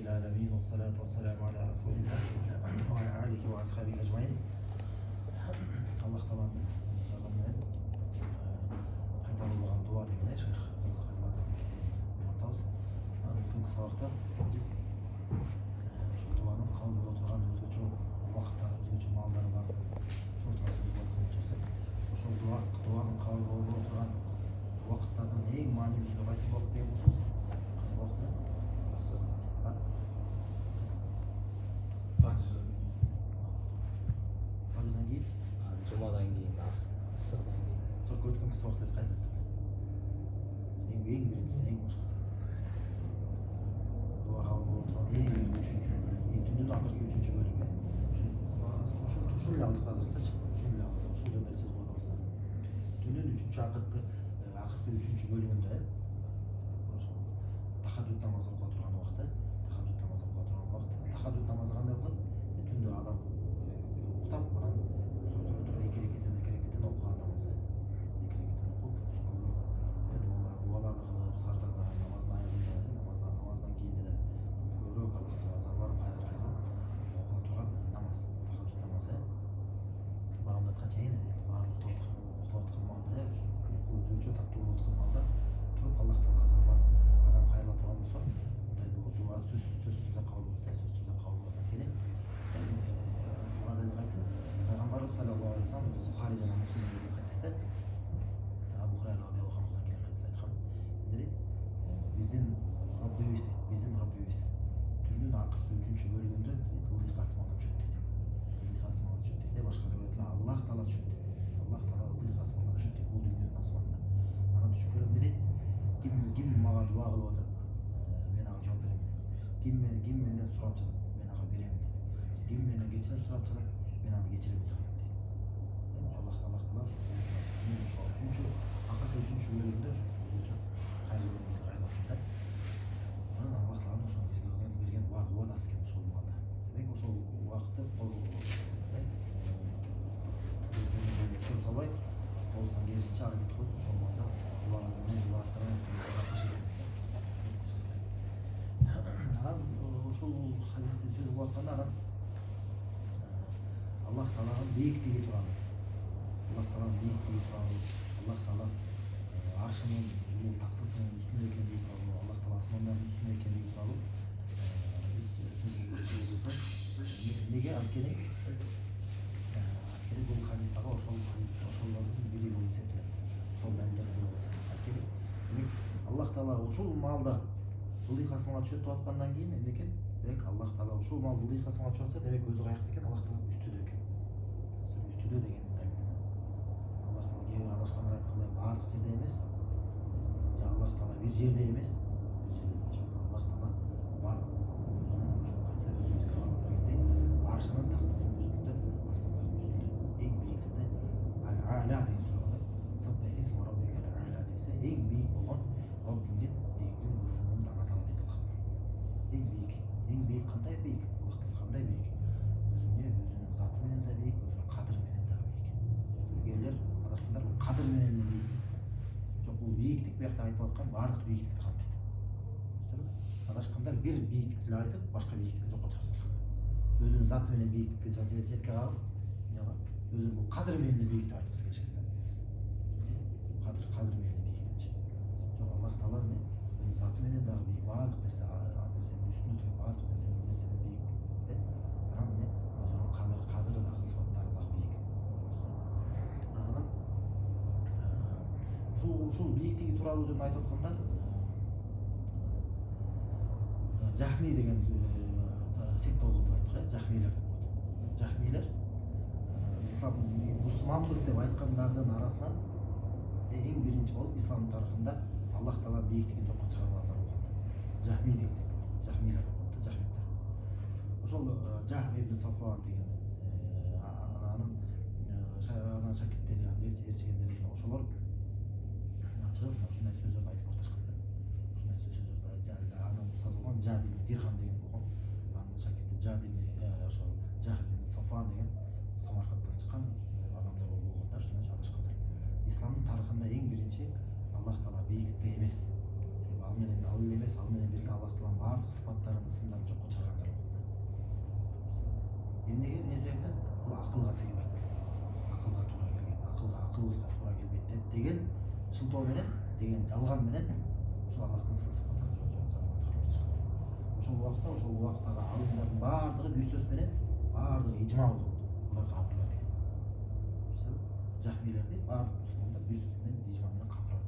العالمين والصلاة والسلام على رسول الله وعلى آله وأصحابه أجمعين. Allah Teala'nın жағынан қайтарылған дуа деген шейх айтамыз. Бүгінгі сабақта біз şu duanın kabul болып отырған өзгеше уақыттары, өзгеше малдары бар. Сол туралы сөз болатын болса, ошол дуанын kabul болып отырған уақыттардың ең маңыздысы қайсы уақыт деген болсаңыз, қайсы уақыт? Фажрдан кейін, жұмадан кейін, асырдан кейін. сол өткен уақыттарды қайсыны айтады? Ең біріншісі, ең башқасы. Дуа kabul болып отырған ең үшінші бөлігі, түннің ақырғы үшінші бөлігі. Ушул алдық азырча, ушул жөнінде сөз болғанбыз. Түннің ақырғы үшінші бөлігінде тахаджуд намазы оқыла тұрған уақытта, тахаджуд намазы қандай болады? Түнде адам ұйықтап, екі рекеттен оқыған намазы. Екі рекеттен оқып, дуаларды қылып, саждада, намаздың аяғында, намаздан кейін де көбірек Аллахтан зарбарып қайрылып оқыла тұрған намаз, тахаджуд намазы. Бағымда айтқан чейін, барлық ұйықтап малда, өзгеше татту болып отырған малда тұрып Аллах Тағалаға зарбарып адам қайрыла тұрған болса, дуа сөз түрде қабыл болады, сөз түрде қабыл болады екен. Бұған қайсы? Пайғамбарымыз саллаллаху алейхи ва саллям Бухари және Муслим деген хадисте, Абу Хурайра радиаллаху анхудан келген хадисте айтқан, біздің Раббыбыз түннің ақырғы үшінші бөлігінде ылдиқ аспанға түседі дейді. Ылдиқ аспанға түседі дейді. Башқа риwayatта Аллах Тағала түседі дейді. Аллах Тағала ылдиқ аспанға түседі дейді. Бұл дүниенің аспанына. Ана түсіп келіп не дейді? Кім маған дуа қылып отыр, мен аға жауап беремін дейді. Кім менен сұрап жатыр, мен аға беремін дейді. Кім менен кешірім сұрап жатыр, мен аны кешіремін дейді. Аллах Тағала үшінші ақырғы үшінші бөлігінде өзгеше қайырлы бізге қайырлы айтады. Аллах Тағала ошол бізге берген уадасы екен ошол уақытта. Демек ошол уақытты көп салбай, қолыстан келісінше әрекет қылып, ошол уақытта ушул хадисте сөз болуп атканда Аллах Тағаланың бийиктиги тууралуу, Аллах Тағала аршынын, тактысынын үстүндө экендиги тууралуу, Аллах Тағала асмандардын үстүндө экендиги тууралуу неге анткени бул хадистагы ошолордун бири болуп эсептелет. Ошол далилдердин бири болуп эсептелет. Демек Аллах Тағала ушул малда ылдиқ аспанга түшөт деп аткандан кийин эмне экен? Демек Аллах Тағала ушул мал ылдиқ аспанга түшөт, демек өзү каякта экен? Аллах Тағала үстүдө экен. Үстүдө деген далил. Аллах Тағала кээ бир адашкандар айткандай баардык жерде эмес, же Аллах Тағала бир жерде эмес, Аллах Тағала бар өзүнүн ошо кайсы өзүбүзгө бергендей аршынын тактысынын үстүндө, асмандардын үстүндө эң бийиксинде Ал-А'ла деген сурагы, саббих исма раббикал а'ла десе, эң бийик болгон Раббиңдин эң ысымын даңазала дейт Аллах. Эң бийик кандай бийик? Аллахтан кандай бийик? Өзүнүн заты менен да бийик, өзүнүн кадыры менен да бийик. Кээбирлер адашкандар кадыр менен эле бийик. Жок, бул бийиктик биякта айтып аткан баардык бийиктикти камтыйт. Адашкандар бир бийиктикти эле айтып, башка бийиктикти жокко чыгарып ташкан. Өзүнүн заты менен бийиктикти четке кагып, өзүнүн бул кадыр менен эле бийик деп айткысы келишет. Кадыр менен бийик депчи. Жок, Аллах Тағала өзүнүн заты менен дагы бийик, баардык нерсе нерсенин үстүндө туруп, баардык нерсенин бийик. Анан өзүнүн кадыры дагы, сыфаттары дагы бийик. Анан ушул бийиктиги тууралуу жөнүндө айтып атканда Жахми деген секта болгон деп айттык, Жахмилер деп коет. Жахмилер ислам мусулманбыз деп айткандардын арасынан эң биринчи болуп ислам тарыхында Аллах Тағала бийиктигин жокко чыгаргандар болгон. Жахми деген секта, Жахмилер деп коет, Жахмиттер. Ошол Жахми ибн Сафван деген анын шакирттери, ээрчигендери ошолор чыгып ушундай сөздөрдү айтып башташкандар. Ушундай сөздөрдү анын устазы болгон Жад ибн Дирхам деген болгон, анын шакирти Жад ибн ошол Жахми ибн Сафван деген Самаркандтан чыккан адамдар болгондар, ушундай адашкандар. Исламдын тарыхында эң биринчи Аллах Тағала бийикте эмес, ал менен бирге Аллах Тағаланын баардык сыпаттарын, ысымдарын жок чароо менен деген жалган менен ошол Аллахтын сыйфаттарын ошол убактагы алымдардын баардыгы бир сөз менен баардыгы ижма болду. Булар капырлар деген. Жахмилерди баардык мусулмандар бир сөз менен ижма менен капырлар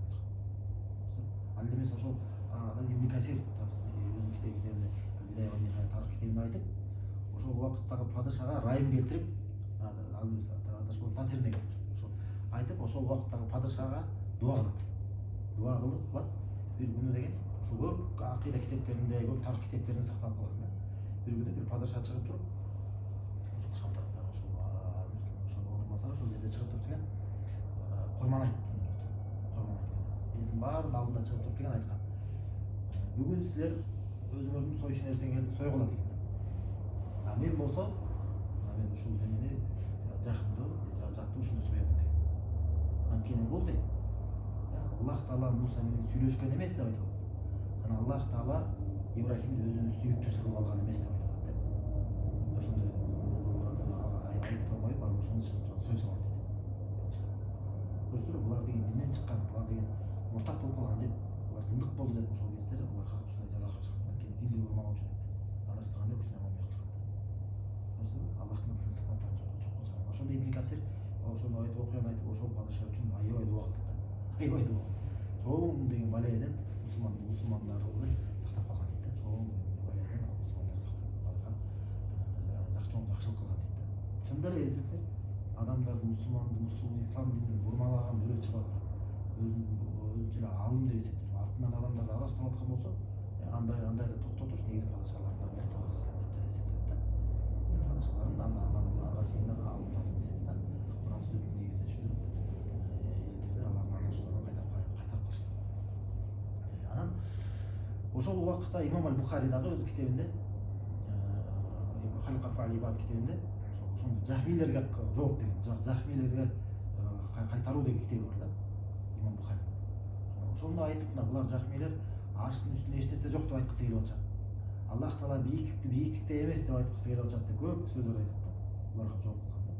деп. Ал эмес ошол Ибн Касир өзүнүн китебинде Бидая ва Нихая тарих китебинде айтып, ошол убакыттагы падышага райым келтирип, адашпай тасирне ошол айтып, ошол убакыттагы падышага дуа кылат. Дуа кылат бир күнү деген ошо көп акыйда китептеринде, көп тарих китептеринде сакталып калган да. Бир күнү бир падыша чыгып туруп, ошол Шамдагы ошол орунбасары ошол жерде чыгып туруп деген койман айтып, элдин баардын алдында чыгып туруп деген айткан. Бүгүн силер өзүңөрдүн союшу нерсеңерди сойгула деген. А мен болсо, мен ушул эмени жакымды, жакты ушуну соёмун деген. Анткени бул дейт. Аллах Таала Муса менен сүйлөшкөн эмес деп айтып атат. Аллах Таала Ибрахимди өзүнүн сүйүктүүсү кылып алган эмес деп айтып атат. Ошондой айыпталмай барып ошону чыгып туруп сөз кылат дейт. Көрсөңөр булар деген динден чыккан, булар деген муртат болуп калган деп, булар зындык болду деп ошол кездер буларга ушундай жаза чыгат. Анткени динди урмаган үчүн адаштырган деп ушундай мамиле кылышкан. Аллахтын сыйфаттарын жокко чыгарган. Ошондо Ибн Касир ошону айтып окуяны айтып ошол падыша үчүн аябай дуа кылды. Аябай дуа. Чоң деген баледен мусулмандарды сактап калган дейт да. Чоң баледен мусулмандар сактап калган. Чоң жакшылык кылган дейт да. Чындап эле эсесиңер, адамдарды ислам динин урмалаган бирөө чыгып атса, өзүнчө алым деп эсептеп, артынан адамдарды адаштырып аткан болсо, андайды токтотуш негизи падышалардын бир эсептелет да. Падышалардын андан арасында алымдарды эсептелет да. Кур'ан сүннөттүн негизине түшүндүрүп, элдерди алардын адаштыруудан кайтарып калышкан. Анан ошол убакытта Имам аль-Бухари дагы өз китебинде Халка фа'либат китебинде ошондо жахмилерге жооп деген, жахмилерге кайтаруу деген китеби бар да. Имам Бухари. Ошондо айтып, булар жахмилер арштын үстүндө эч нерсе жок деп айткысы келип атышат. Аллах Таала бийиктикте эмес деп айткысы келип атышат деп көп сөздөр айтат да. Буларга жооп кылган да.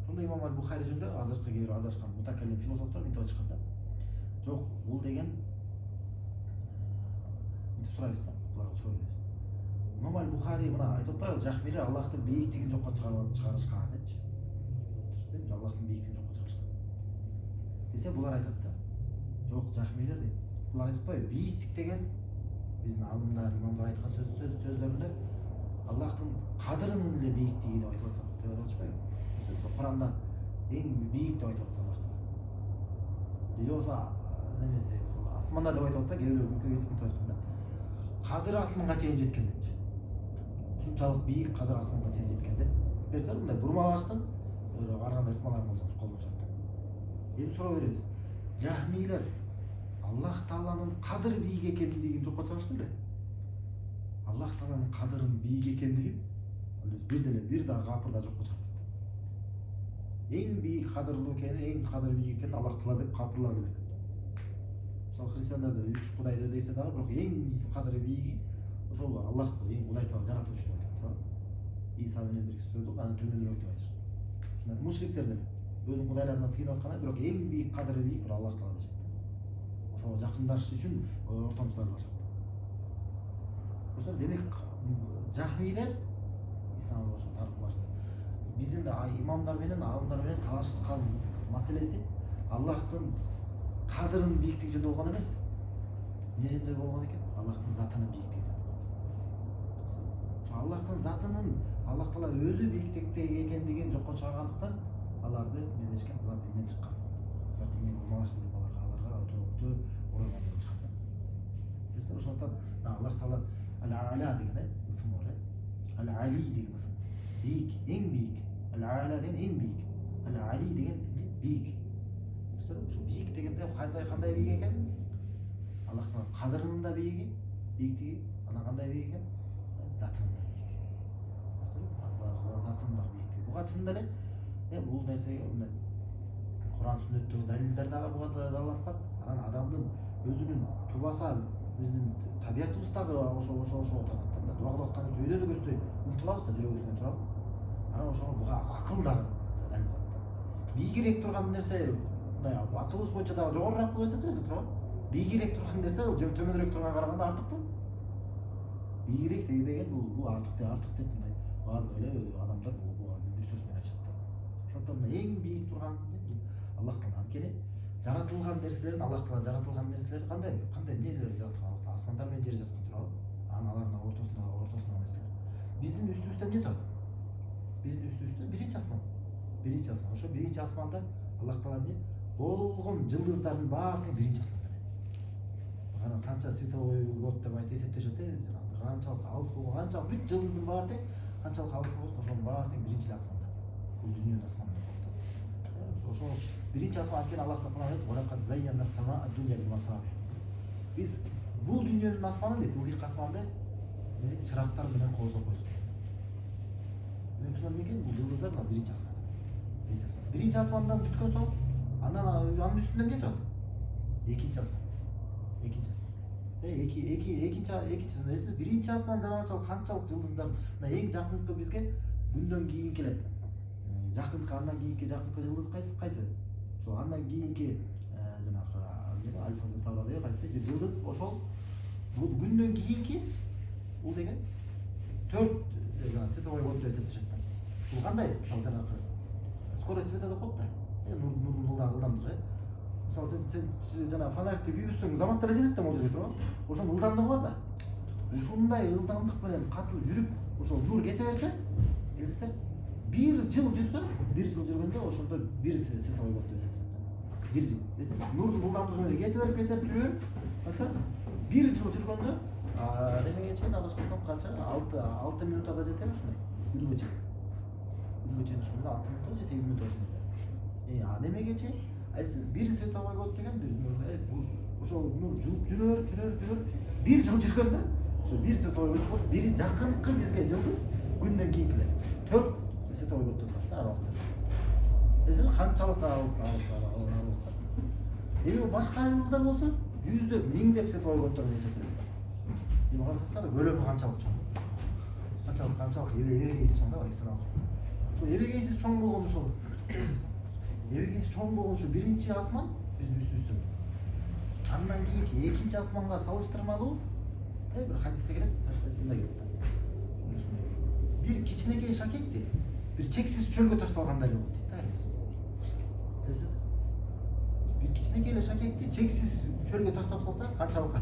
Ошондо Имам аль-Бухари жөнүндө азыркы кээ бир адашкан мутакаллим философтор мынтип айтышкан да. Жок, бул деген мынтип сурайбыз да. Буларга сурай беребиз. Имам аль-Бухари мына айтып атпайбы, жахмилер Аллахтын бийиктигин жокко чыгарышкан депчи. Аллахтын бийиктигин жокко чыгарышкан. Десе булар айтат да. Жок, жахмилер дейт. Булар айтып атпайбы, бийиктик деген биздин алымдар, имамдар айткан сөздөрүндө Аллахтын кадырынын эле бийиктиги деп айтып атат. Деп атышпайбы? Куранда эң бийик деп айтып атса Аллах. Же болсо немесе, мисалы, асманда деп айтып атса, кээ бирөө күнкө айткан да. Кадыр асманга чейин жеткен депчи. Ушунчалык бийик кадыр асманга чейин жеткен деп. Берсе мындай бурмалаштын карагандай ыкмаларын колдонушат да. Эми суроо беребиз. Жахмилер Аллах Тааланын кадыр бийик экендигин жокко чыгарышты беле? Аллах Тааланын кадырын бийик экендигин бир дагы капыр да жокко чыгарбайт. Эң бийик кадырлуу экени, эң кадыр бийик экени Аллах Таала деп капырлар деп айтат. Мисалы христиандарда 3 кудай деп дейсе дагы, бирок эң кадыр бийиги ошол Аллах эң Кудай Таала жаратуучу деп айтат, туура? Иса менен бирге сүрөдүк, анан төмөнүрөөк деп айтышат. Ушундай мушриктер деле өзүнүн кудайларынан сыйынып атканда, бирок эң бийик кадыры бийик бир Аллах Таала дешет. Ошого жакындашыш үчүн ортомузда башат. Ошол демек жахмилер ислам ошо тарых башында биздин имамдар менен алымдар менен талашкан маселеси Аллахтын кадырын бийиктиги жөнүндө болгон эмес. Эмне жөнүндө болгон экен? Аллахтын затынын бийиктиги. Аллахтын затынын Аллах Таала өзү бийиктикте экендигин жокко чыгаргандыктан аларды медешкен, алар динден чыккан. Алар динден урмалашты деп аларга өтө оройгон чыккан. Ошондон Аллах Таала Аль-Ала деген ысым бар. Аль-Али деген ысым. Бийик, эң бийик. Аль-Ала деген эң бийик. Аль-Али деген бийик. Ошо бийик дегенде кандай бийик экен? Аллах Таала кадырынын да бийиктиги, анан кандай бийик экен? Затынын да бийиктиги. Затынын да бийиктиги. Буга чындап эле бул нерсеге мындай Кур'ан сүннөттөгү далилдер дагы буга далилдат. Анан адамдын өзүнүн тубаса биздин табиятыбыз дагы ошо отат да. Дуа кылып атканда өйдөн өгөздөй умтулабыз да, жүрөгүбүздөн турабы. Анан ошого буга акыл дагы далил бар да. Бийигирээк турган нерсе мындай акылыбыз боюнча дагы жогорураак болуп эсептелет туурабы. Бийигирээк турган нерсе төмөнүрөөк турганга караганда артыкпы? Бийигирээк деген бул артык деп мындай баардык эле адамдар буга үч сөз менен айтышат да. Ошондон эң бийик турган Аллах Таала. Анткени жаратылган нерселердин Аллах Таала жаратылган нерселер кандай эмнелер жараткан? Асмандар менен жер жараткан туурабы? Алардын ортосундагы нерселер. Биздин үстүбүздө эмне турат? Биздин үстүбүздө биринчи асман. Биринчи асман. Ошо биринчи асманда Аллах Таала эмне? Болгон жылдыздардын баардыгы биринчи асманда. Канча световой год деп айтып эсептешет канчалык алыс болгон, канчалык бүт жылдыздын баардыгы канчалык алыс болсун, ошонун баардыгы биринчи асманда. Бул дүйнөнүн асманы. Ошо биринчи асман анткени Аллах Таала айтат: "Валакад зайянна самаа дуnya бил масабих." Биз бул дүйнөнүн асманын дейт, ылдыйк асманды чырактар менен кооздоп койдук. Демек ошондон кийин бул жылдыздар мына биринчи асман. Биринчи асмандан бүткөн соң анан анын үстүндө эмне турат? Экинчи асман. Экинчи нерсе биринчи асман жанагынчалык канчалык жылдыздар мына эң жакынкы бизге күндөн кийин келет. Жакынкы андан кийинки жакынкы жылдыз кайсы? Ошо андан кийинки жанагы Альфа Центавра деп кайсы бир жылдыз ошол бул күндөн кийинки бул деген 4 световой год деп эсептешет да. Бул кандай? Мисалы жанагы скорость света деп коет да. Нурдун ылдамдыгы. Мисалы сен жана фонарикти күйгүзсөң заматтар эжелет да могул жерге туурабы? Ошонун ылдамдыгы бар да. Ушундай ылдамдык менен катуу жүрүп, ошол нур кете берсе, элестер бир жыл жүргөндө ошондо бир световой год деп эсептелет. Бир жыл. Нурдун ылдамдыгы менен кете берип жүрүп, канча? Бир жыл жүргөндө немеге чейин адашпасам канча? 6 минутта да жетеби ушундай? Күнгө чейин. Күнгө чейин ушундай 6 минутта же 8 минутта ушундай. Немеге чейин сиз бир световой год деген бул ошол нур жүрүп бир жыл жүргөндө ошо бир световой год бир жакынкы бизге жылдыз күндөн кийин келет. 4 световой год турат да аралыкта. Эсен канчалык алыс. Эми башка жылдыздар болсо жүздөп, миңдеп световой годдор менен эсептелет. Эми карасаңыздар көлөмү канчалык чоң. Канчалык эбегейсиз чоң да бар эксен. Ошо эбегейсиз чоң болгон ошол. Эбегейсиз чоң болгон ошо биринчи асман биздин үстүбүздө. Андан кийинки экинчи асманга салыштырмалуу бир хадисте келет, хадисинде келет. Бир кичинекей шакекти бир чексиз чөлгө ташталгандай болот дейт да. Элестиңиз? Бир кичинекей эле шакекти чексиз чөлгө таштап салса, канчалык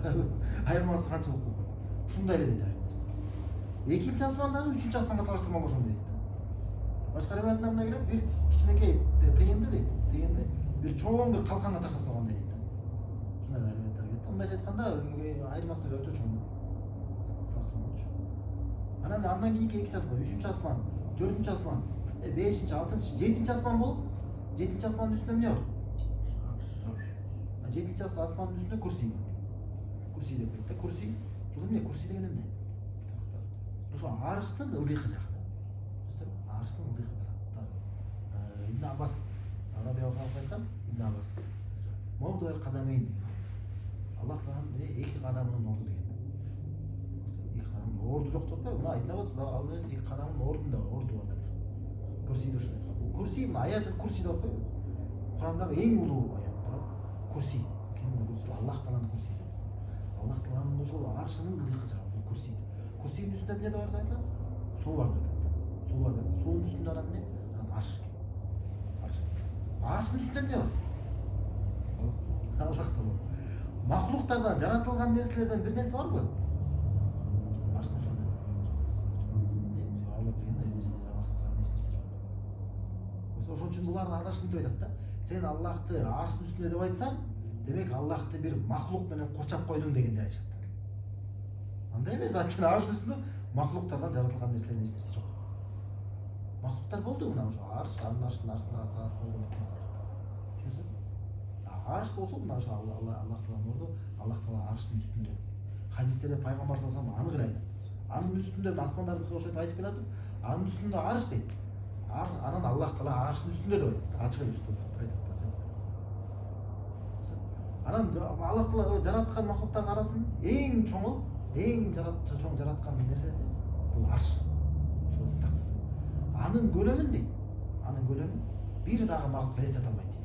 айырмасы канчалык болот? Ушундай эле дейт айырмасы. Экинчи асмандагы үчүнчү асманга салыштырмалуу ошондой дейт. Башка риваятында мына келет, бир кичинекей тыйынды дейт. Тыйынды бир чоң бир калканга таштап салгандай дейт. Ушундай риваяттар келет. Мындайча айтканда айырмасы өтө чоң. Андан кийинки экинчи асман, үчүнчү асман, төртүнчү асман, бешинчи, алтынчы, жетинчи асман болуп, жетинчи асмандын үстүндө эмне бар? Жетинчи асмандын үстүндө курси. Курси деп коет да. Курси, бул эмне? Курси деген эмне? Ошо арыштын ылдыйкы жагы. Арыштын ылдыйкы тарабы. Ибн Аббас радиаллаху анху айткан, Ибн Аббас. Мавдуэл кадамейн. Аллах Тааланын эки кадамынын орду деген. Орду жок деп атпайбы? Мына Ибн Аббас ал эмес эки кадамынын ордунда орду бар деп. Курсиде ошо айткан. Курси мына аятыл курси деп атпайбы? Курандагы эң улуу аят турат. Курси. Кимдин курси? Аллах Тааланын курси. Аллах Тааланын ошол аршынын ылдыйкы жагы бул курси. Курсинин үстүндө эмне бар деп айтылат? Суу бар деп айтылат. Суу бар деп. Суунун үстүндө анан эмне? Анан арш. Арштын үстүндө эмне бар? Аллах Таала. Махлуктардан жаратылган нерселерден бир нерсе барбы? Арштын үстүндө. Алла бергенде нерсе жараткан нерсе жок. Ошон үчүн буларды адашып айтат да. Сен Аллахты арштын үстүндө деп айтсаң, демек Аллахты бир махлук менен кочоп койдуң дегенди айтышат. Андай эмес, анткени арштын үстүндө махлуктардан жаратылган нерсе жок. Махлуктар болду мына ошо арш, анын аршынын астына болгон нерсе. Түшүнсүң? Арш болсо мына ошо Аллах Тааланын орду, Аллах Таала арштын үстүндө. Хадистерде пайгамбар саллаллаху алейхи анын айтат. Анын үстүндө асмандарды кошойт айтып келатып, анын үстүндө арш дейт. Анан Аллах Таала арштын үстүндө деп айтат. Ачык эле айтат да. Анан Аллах Таала жараткан махлуктардын арасынын эң чоңу, эң чоң жараткан нерсеси бул арш. Ошол тактысы. Анын көлөмүн дейт. Анын көлөмүн бир дагы махлук элестете албайт дейт.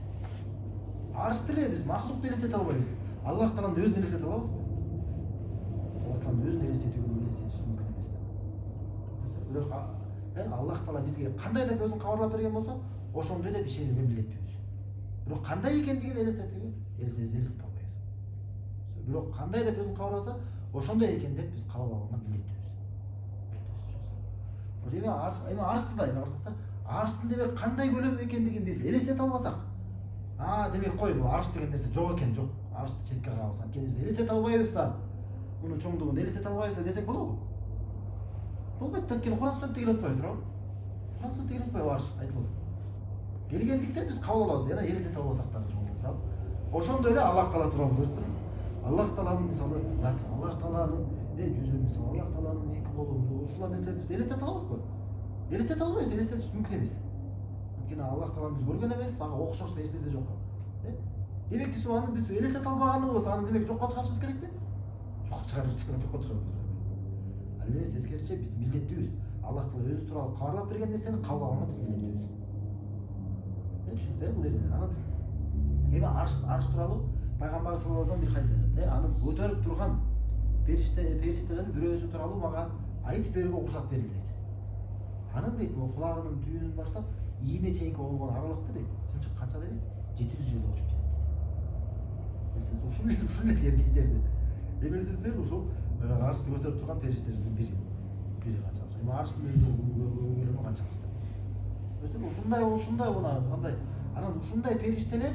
арышты эле биз махлукту элестете албайбыз. Аллах тааланы өзүн элестете алабызбы? Аллах тааланы өзүн элестетүүгө элестетиш мүмкүн эмес да. Бирок Аллах таала бизге кандай деп өзүн кабарлап берген болсо, ошондой деп ишенүүгө милдеттүүбүз. Бирок кандай экендигин элестете албайбыз. Бирок кандай деп өзүн кабарласа, ошондой экен деп биз кабыл алууга милдеттүүбүз. Эми арышты да карасаңыздар, арыштын демек кандай көлөм экендигин биз элестете албасак, демек кой бул арыш деген нерсе жок экен, жок. Арышты четке кагабыз, анткени биз элестете албайбыз да. Мунун чоңдугун элестете албайбыз десек болобу? Болбойт, анткени Куран сүннөттө келип атпайбы, туурабы? Куран сүннөттө келип атпайбы арыш айтылды. Келгендиктен биз кабыл алабыз, жана элестете албасак дагы чоңдугун, туурабы? Ошондой эле Аллах таала тууралуу көрсөтүр. Аллах тааланын мисалы заты, Аллах тааланын жүзү, мисалы Аллах тааланын эки колу, ушулар нерселерди биз элестете алабызбы? Элестете албайбыз, элестетиш мүмкүн эмес. Анткени Аллах тааланы биз көргөн эмес, ага окшош эч нерсе жок. Демек аны биз элестете албаганыбыз, аны демек жокко чыгарышыбыз керекпи? Жокко чыгарышыбыз. Ал эмес, эскерисинче биз милдеттүүбүз. Аллах таала өзү тууралуу кабарлап берген нерсени кабыл алганга биз милдеттүүбүз. Түшүндүңүзбү бул жерде? Эми арыш тууралуу пайгамбар саллаллаху алейхи вассалам бир хадис айтат. Аны көтөрүп турган периштелердин бирөөсү тууралуу мага айтып берүүгө уруксат берилди дейт. Анын дейт, кулагынын түйүнүн баштап ийине чейинки болгон аралыкты дейт. Чынчык канча дейт? 700 жылда учуп жетет дейт. Ушул эле жерде. Эмелесеңер ушул арышты көтөрүп турган периштелердин бири канчалык. Эми арыштын өзүнүн канчалык? Ушундай кандай? Анан ушундай периштелер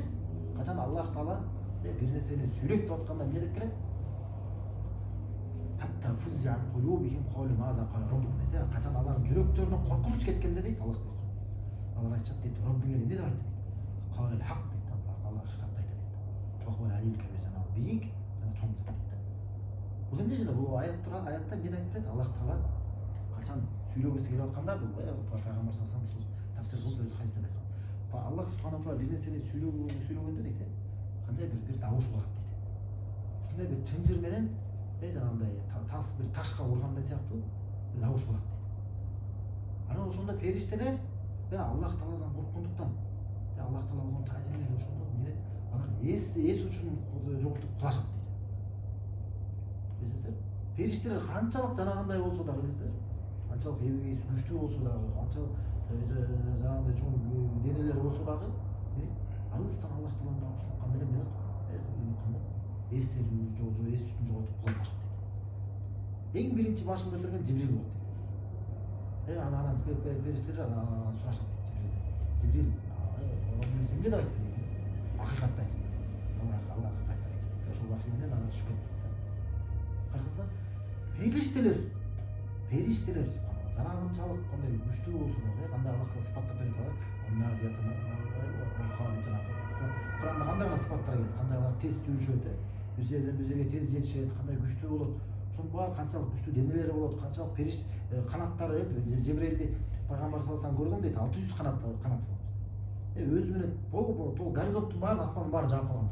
качан Аллах таала бир нерсени сүйлөйт деп атканда эмне деп келет? Hatta fuzza an qulubihim qalu maza qala rabbukum. Качан алардын жүрөктөрүнөн коркунуч кеткенде дейт Аллах таала. Алар айтышат дейт, Раббиңер эмне деп айтты дейт. Qala al-haq дейт, Аллах хакты айтты дейт. Тохвал алим кабир жана бийик жана чоң зат дейт. Бул эмне жана бул аятта эмне айтып берет? Аллах таала качан сүйлөгүсү келип атканда бул пайгамбар саллаллаху алейхи вассалам тафсир кылып өзү хадисте айткан. Аллах субханаху ва таала бир нерсени сүйлөгөндө дейт, кандай бир добуш болот дейт. Ушундай бир чынжыр менен жанагындай тас бир ташка ургандай сыяктуу бир добуш болот дейт. Анан ошондо периштелер Аллах тааладан корккондуктан, Аллах таала болгон тазимден ошондо эмне алар эс учун жоготуп кулашат дейт. Билесиңер, периштелер канчалык жанагындай болсо дагы билесиңер, канчалык эбегейси күчтүү болсо дагы, канчалык жанагындай чоң денелер болсо дагы, алыстан Аллах тааланын добушун кандай эле менен эстерин эс үчүн жоготуп кулашат дейт. Эң биринчи башын көтөргөн Жибрил болот дейт. Анан периштелер анан сурашат дейт. Жибрил, Раббиңиз эмне деп айтты дейт. Акыйкатты айтты дейт. Аллах акыйкатты айтты дейт. Ошол вахий менен анан түшкөн дейт. Карасаңыздар, периштелер жанагынчалык кандай күчтүү болсо дагы, кандай Аллах таала сыпаттап берет алар. Назиятына Куранда кандай гана сыпаттар келет, кандай алар тез жүрүшөт, бир жерден бир жерге тез жетишет, кандай күчтүү болот. Ошонун баары канчалык күчтүү денелери болот, канчалык канаттары, Жибрилди пайгамбар саллаллаху алейхи вассалам көргөндө 600 канат болот. Өзү менен толук горизонттун баарын, аспандын баарын жаап алган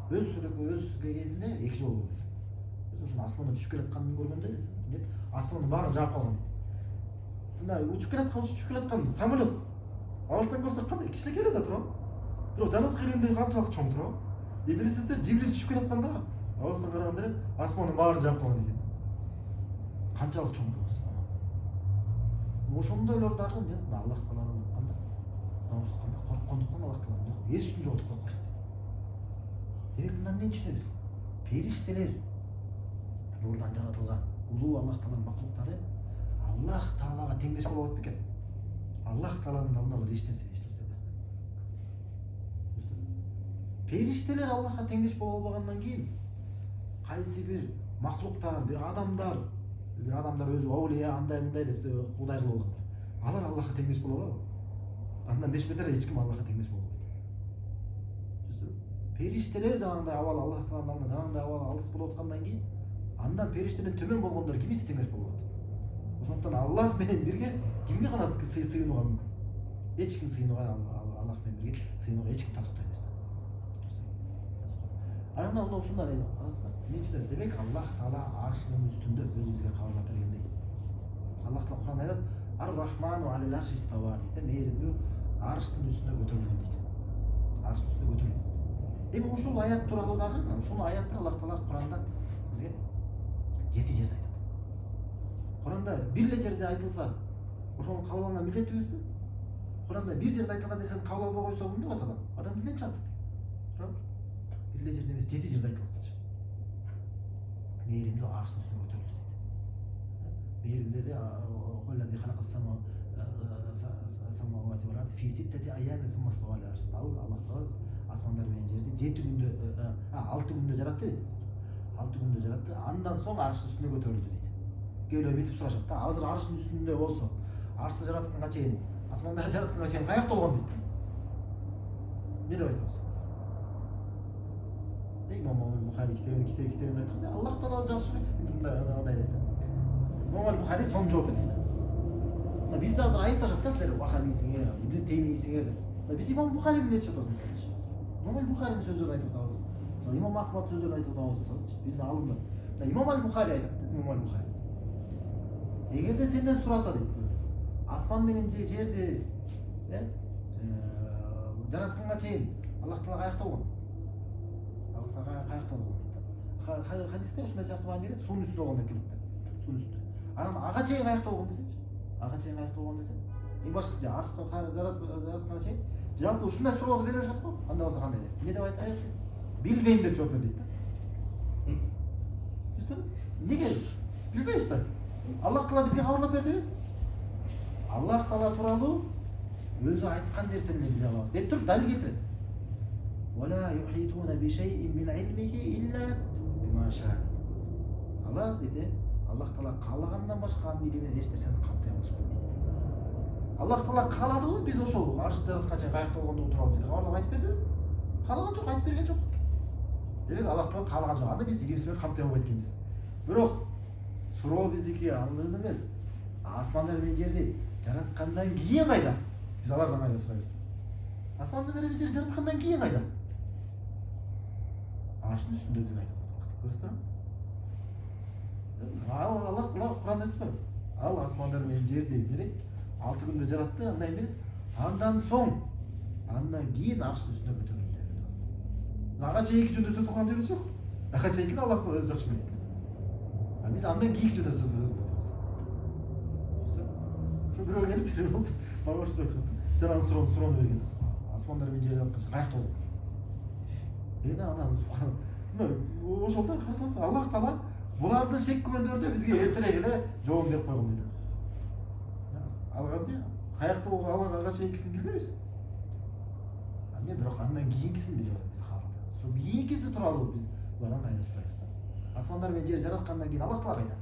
дейт. Өз келгенде 2 жол болот. Ошон асмандан түшүп келатканын көргөндө элесиз, асмандын баарын жаап калган дейт. Мына учуп келаткан самолет алыстан көрсөк кандай кичинекей эле да турабы? Бирок жаныбызга келгенде канчалык чоң турабы? Билесиңер, Жибрил түшүп келатканда алыстан караганда эле асмандын баарын жаап калган экен. Канчалык чоң болсо. Ошондойлор дагы Аллах тааланы утканда, корккондуктан Аллах тааланы эс үчүн жоготуп калышат. Демек мындан эмне түшүнөбүз? Периштелер нурдан жаратылган улуу Аллах тааланын макулуктары Аллах таалага теңдеш боло алат бекен? Аллах тааланын алдында алар эч нерсе эмес. Периштелер Аллахка теңдеш боло албагандан кийин кайсы бир макулуктар, бир адамдар өзү аулия андай мындай деп кудай кылып алгандар. Алар Аллахка теңдеш боло алабы? Андан беш-бетер эч ким Аллахка теңдеш боло албайт. Периштелер жанагындай абал Аллах тааланын алдында жанагындай абал алыс болуп аткандан кийин андан периштеден төмөн болгондор кимиси теңдеш боло алат? Ошондуктан Аллах менен бирге кимге гана сыйынууга мүмкүн? Эч ким сыйынууга Аллах менен бирге сыйынууга эч ким татыктуу эмес. Анан ушундай эмне үчүн демек Аллах таала аршынын үстүндө өзүбүзгө кабарлап бергендей. Аллах таала Куранда айтат: "Ар-Рахману алал арши истава" дейт. Мээримдүү арштын үстүнө көтөрүлгөн дейт. Арштын үстүнө көтөрүлгөн. Эми ушул аят тууралуу дагы ушул аятта Аллах Таала Куранда бизге 7 жерде айтат. Куранда бир эле жерде айтылса, ошону кабыл алган милдеттүүбүзбү? Куранда бир жерде айтылган нерсени кабыл албай койсо эмне болот адам? Адам эмнеден чыгат? Туурабы? Бир эле жерде эмес, 7 жерде айтылып атат. Мээримдүү арштын үстүнө көтөрүлдү дейт. Мээримдери коллади халакассама самавати вал ард фи ситтати айями сумма става алал арш. Аллах Таала асмандар менен жерди 7 күндө 6 күндө жаратты дейт. 6 күндө жаратты, андан соң арштын үстүнө көтөрүлдү дейт. Кээбилер мынтип сурашат да, азыр арштын үстүндө болсо, аршты жаратканга чейин, асмандарды жаратканга чейин каякта болгон дейт. Эмне деп айтабыз? Имам Бухари китебинде айтканда, Аллах Таала жакшы мындай дейт. Имам Бухари сонун жооп берет. Бизде азыр айыпташат да силер вахабисиңер, Ибн Теймиисиңер деп. Биз Имам Бухарини айтып атабыз. Имам Бухаринин сөздөрүн айтып атабыз. Имам Ахмад сөздөрүн айтып атабыз. Биздин алымдар. Имам Бухари айтат, Имам Бухари. Эгерде сенден сураса дейт, асман менен жерди жаратканга чейин Аллах Таала каякта болгон? Аллах Таала каякта болгон дейт. Хадисте ушундай сыяктуу маани берет, суунун үстүндө болгон деп келет да. Суунун үстүндө. Анан ага чейин каякта болгон десечи? Ага чейин каякта болгон десе? Эң башкысы арштан жаратканга чейин жалпы ушундай суроолорду бере беришет го. Анда болсо кандай деп? Эмне деп айтат? Билбейм деп жооп бер дейт да. Билсең, эмнеге? Билбейбиз да. Аллах Таала бизге кабарлап бердиби? Аллах Таала тууралуу өзү айткан нерсени биле алабыз деп туруп далил келтирет. Вала юхитуна би шай'ин мин илмихи илля бима шаа. Аллах дейт, Аллах Таала каалагандан башка анын илими менен эч нерсени камтый алышпайт дейт. Аллах Таала кааладыбы биз ошол аршты жаратканча чейин каякта болгондугу тууралуу бизге кабарлап айтып бердиби? Каалаган жок, айтып берген жок. Демек Аллах Таала каалаган жок, аны биз илимибиз менен камтый албайт экенбиз. Бирок суроо биздики аны эмес. Асмандар менен жерди жараткандан кийин кайда? Биз алардан кайда сурайбыз. Асмандар менен жерди жараткандан кийин кайда? Арштын үстүндө бизге айтып атат. Көрөсүзбү? Аллах Таала Куранда айтып атат. Ал асмандар менен жерди эмне 6 күндө жаратты, андан кийин андан кийин арштын үстүнө көтөрүлдү. Ага чейинки жөнүндө сөз кылган жерибиз жок. Ага чейинкини Аллах Таала өзү жакшы билет. Биз андан кийинки жөнүндө сөз кылабыз. Ошо бирөө келип бирөө мага ушундай айткан. Жанагы суроону берген. Асмандар менен жер жаратканча каякта болгон? Анан ошолдо карасаңыз Аллах Таала булардын шек күмөндөрүнө бизге эртерээк эле жооп берип койгон дейт. Ал кандай? Каякта болгон ага чейинкисин билбейбиз. Бирок андан кийинкисин билебиз каалап. Ошо кийинкиси тууралуу биз булардан кайда сурайбыз да. Асмандар менен жер жараткандан кийин Аллах Таала кайда?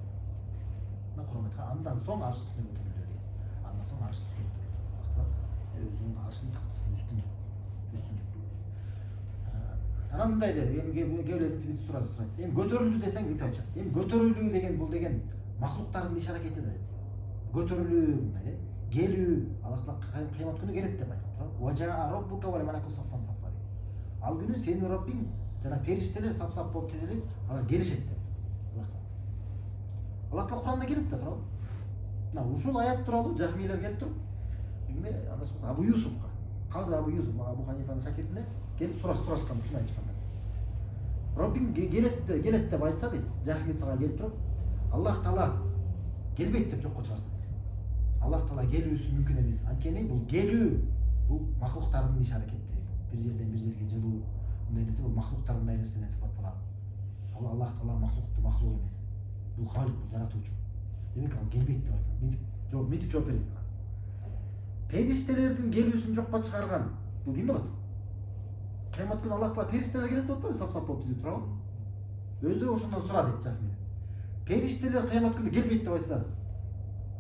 Кур'ан айткан, андан соң арш үстүнө көтөрүлдү дейт. Андан соң арш үстүнө көтөрүлдү. Аллах Таала өзүнүн аршынын тактысынын үстүндө. Анан мындай дейт, эми кээбилер мынтип сурайт. Эми көтөрүлдү десең мынтип айтышат. Эми көтөрүлүү деген бул деген махлуктардын иш аракети да дейт. Көтөрүлүү мындай, келүү, Аллах Таала кыямат күнү келет деп айтат. Важаа роббука вал малаку саффан саффа дейт. Ал күнү сенин Роббиң жана периштелер сап-сап болуп тизилип, алар келишет деп. Аллах Таала Кур'анда келет да туурабы? Мына ушул аят тууралуу жахмилер келип туруп, эмне адашпаса Абу Юсуфка, Кады Абу Юсуф, Абу Ханифанын шакиртине келип сурашкан, ушуну айтышкандар. Роббиң келет деп айтса дейт, жахмил сага келип туруп, Аллах Таала келбейт деп жокко чыгарса дейт. Аллах Таала келүүсү мүмкүн эмес. Анткени бул келүү, бул махлуктардын иш аракети. Бир жерден бир жерге жылуу, мындай нерсе бул махлуктардын нерсе менен сыпатталат. Аллах Таала махлук эмес. Бул халик, бул жаратуучу. Демек ал келбейт деп айтса, мынтип жооп берет. Периштелердин келүүсүн жокко чыгарган, бул ким болот? Кыямат күнү Аллах Таала периштелер келет деп атпайбы, сап-сап болуп тизилип турабы? Өзү ошондон сура дейт жахмил. Периштелер кыямат күнү келбейт деп айтса,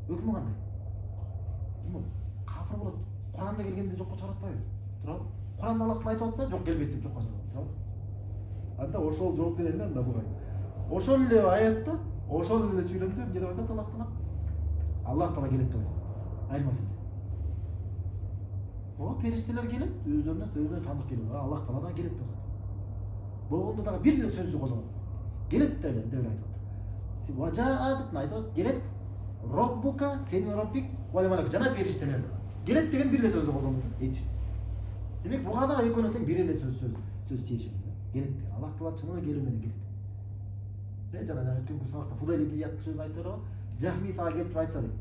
өкүмү кандай? Ким болот? Капыр болот. Кур'анда келгенде жокко чыгаратпайбы? Турабы? Кур'анда Аллах Таала айтып атса, жок келбейт деп жокко чыгарат, турабы? Анда ошол жооп берели анда буга. Ошол эле аятта, ошол эле сүйлөмдө эмне деп айтат Аллах Таала? Аллах Таала келет деп айтат. Айырмасы эмне? Периштелер келет, өзүнө тандык келет. Аллах Таала да келет деп атат. Болгондо дагы бир эле сөздү колдонот. Келет деп айтат. Важаа деп айтат, келет. Роббука, сенин Роббиң, вал малак жана периштелер деп. Келет деген бир эле сөздү колдонот. Демек буга да экөөнө тең бир эле сөз сөз тиешеби келет деген. Аллах Таала чынында келүү менен келет. Жана өткөнкү сабакта Фудайл ибн Ияд сөзүн айтып берип, Жахми сага келип туруп айтса дейт.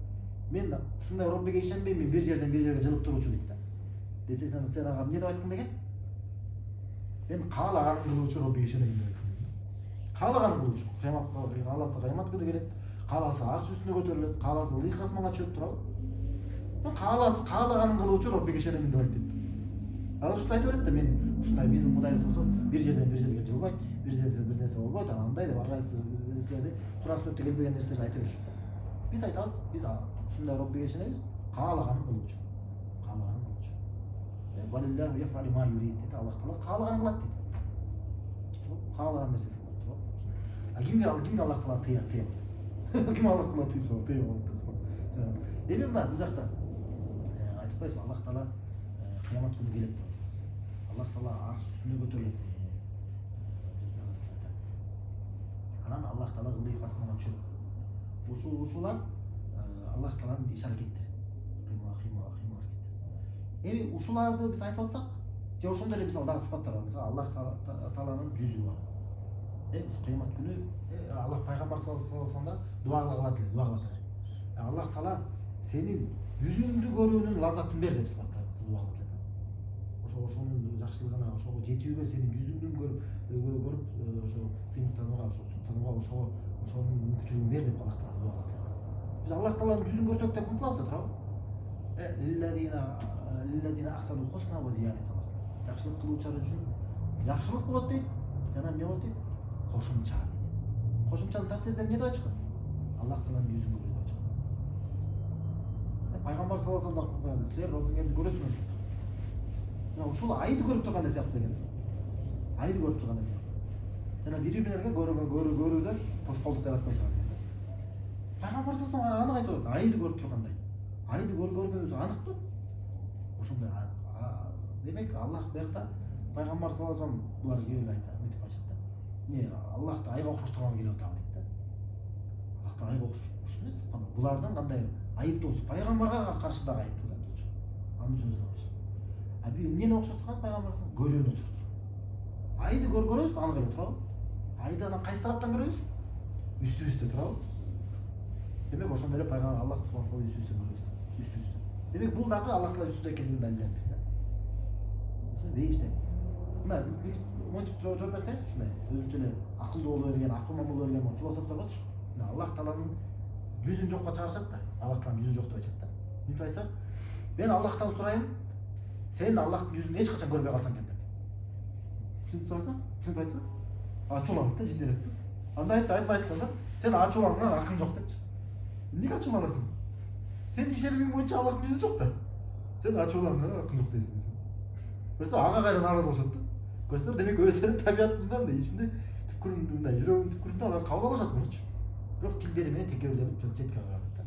Мен ушундай Роббиге ишенбейм, мен бир жерден бир жерге жылып туручу дейт да. Десе сен ага эмне деп айткың деген? Мен каалаганын кылуучу Роббиге ишенем деп айткым. Каалаганын кылуучу. Кааласа кыямат күнү келет, кааласа арш үстүнө көтөрүлөт, кааласа ылыйк асманга чыгып турабы? Мен каалаганын кылуучу Роббиге ишенем деп айтты. Ал ушундай айтып берет да, мен ушундай биздин Кудайыбыз болсо бир жерден бир жерге жылбайт, бир жерде бир нерсе болбойт, андай деп ар кайсы нерселерди Кур'ан сүннөттө келбеген нерселерди айтып беришет. Биз айтабыз, биз ушундай Роббиге ишенебиз, каалаганын кылуучу. Каалаганын кылуучу. Валиллаху яфалу ма юрид дейт, Аллах Таала каалаганын кылат дейт. Каалаган нерсесин кылат турат. А кимге Аллах Таала тыя? Ким Аллах Таала тыя болот дейсиң. Эми мына бул жакта айтып атпайсызбы, Аллах Таала кыямат күнү келет деп атабыз. Аллах Таала арш үстүнө көтөрүлөт. Анан Аллах Таала ылдый асманга чыгып. Ушулар Аллах Тааланын иш аракеттери. Кыймыл аракеттери. Эми ушуларды биз айтып атсак, же ошондой эле мисалы дагы сыпаттар бар. Мисалы Аллах Тааланын жүзү бар. Биз кыямат күнү Аллах пайгамбар саллаллаху алейхи вассаламда дуа кылат эле. Аллах Таала сенин жүзүңдү көрүүнүн лаззатын бер деп сыпаттап дуа кылат эле. Ошонун жакшылыгына, ошого жетүүгө сенин жүзүңдүн көрүп ошо сыймыктанууга, ошо султанууга, ошонун мүмкүнчүлүгүн бер деп Аллах Таала дуа кылат эле. Биз Аллах Тааланын жүзүн көрсөк деп умтулабыз да турабы? Лиллазина ахсану хусна ва зиядат. Жакшылык кылуучулар үчүн жакшылык болот дейт, жана эмне болот дейт? Кошумча дейт. Кошумчанын тафсирде эмне деп айтышкан? Аллах Тааланын жүзүн көрүү деп айтышкан. Пайгамбар саллаллаху алейхи вассалам силер Роббуңерди көрөсүңөр дейт. Ушул айды көрүп тургандай сыяктуу деген. Айды көрүп тургандай сыяктуу. Жана бири-бирлерге көрүүдө тоскоолдук жаратпай салат деген. Пайгамбар саллаллаху алейхи вассалам аны айтып атат. Айды көрүп тургандай. Айды көргөнүбүз анык. Ошондой демек Аллах буякта пайгамбар саллаллаху алейхи вассалам булар келип айтат, мынтип айтат да. Не, Аллахты айга окшоштурган келип атабы дейт да. Аллахты айга окшош эмес, булардын кандай айыптоосу пайгамбарга каршы дагы айыптуу да. Анын сөзүнө каршы. Эмнени окшоштурган пайгамбарсын? Көрүүнү окшоштурган. Айды көрөбүз, анык эле турабы? Айды анан кайсы тараптан көрөбүз? Үстүбүздө турабы? Демек ошондой эле пайгамбар Аллах субханаху ва таала үстүбүздөн көрөбүз. Үстүбүздөн. Демек бул дагы Аллах Таала үстүндө экендигин далилдеп да. Бейиште. Мына монтип жооп берсек, ушундай өзүнчө эле акылдуу боло берген, акылман боло берген философтор болчу. Мына Аллах Тааланын жүзүн жокко чыгарышат да. Аллах Тааланын жүзү жок деп айтышат да. Мынтип айтса, мен Аллахтан сурайм, сен Аллахтын жүзүн эч качан көрбөй калсаң экен деп. Ушинтип сураса, ушинтип айтса, ачууланат да, жинденет да. Андай айтканда, сен ачууланган акың жок депчи. Эмнеге ачууланасың? Сен ишенимиң боюнча Аллахтын жүзү жок да. Сен ачууланган акың жок дейсиң сен. Көрсө ага кайра нааразы болушат да. Көрсөңөр, демек өздөрүнүн табиятында мындай ичинде түпкүрүндө, мындай жүрөгүнүн түпкүрүндө алар кабыл алышат мунучу. Бирок тилдери менен текебирленип четке калат да.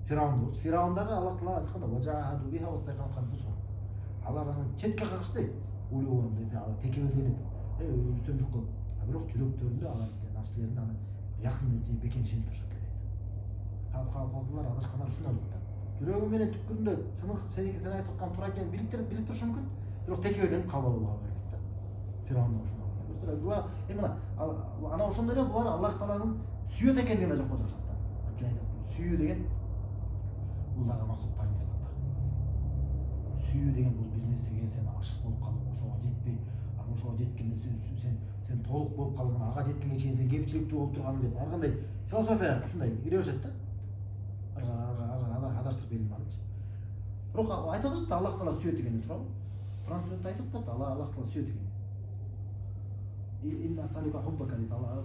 Фираун болчу. Фираун дагы Аллах Таала айтканда важахаду биха вастайканат анфусухум. Алар аны четке кагышты дейт. Улуу дейт, алар текебирленип, үстөмдүк кылып. Бирок жүрөктөрүндө алар напсилерин аны якын же бекем ишенип турушат дейт. Калпалар адашкандар ушундай болот да. Жүрөгү менен түпкүрүндө сынык сен айтып аткан туура экенин билип турушу мүмкүн, бирок текебирленип кабыл албай калат дейт да. Фираун да ошондой. Булар эми ана ошондой эле булар Аллах Тааланын сүйөт экендигин да жокко чыгышат да. Анткени айтат, сүйүү деген бул дагы махлуктардын сыпаттары. Сүйүү деген бул бир нерсеге сен ашык болуп калып, ошого жетпей, ошого жеткенде сен толук болуп калган, ага жеткенге чейин сен кемчиликтүү болуп турганың деп ар кандай философия ушундай кире беришет да. Адаштырып элин бирок айтып атат да Аллах Таала сүйөт экенин турабы? Кур'ан сүннөттө айтып атат да Аллах Таала сүйөт экенин. Инна салика хуббака дейт Аллах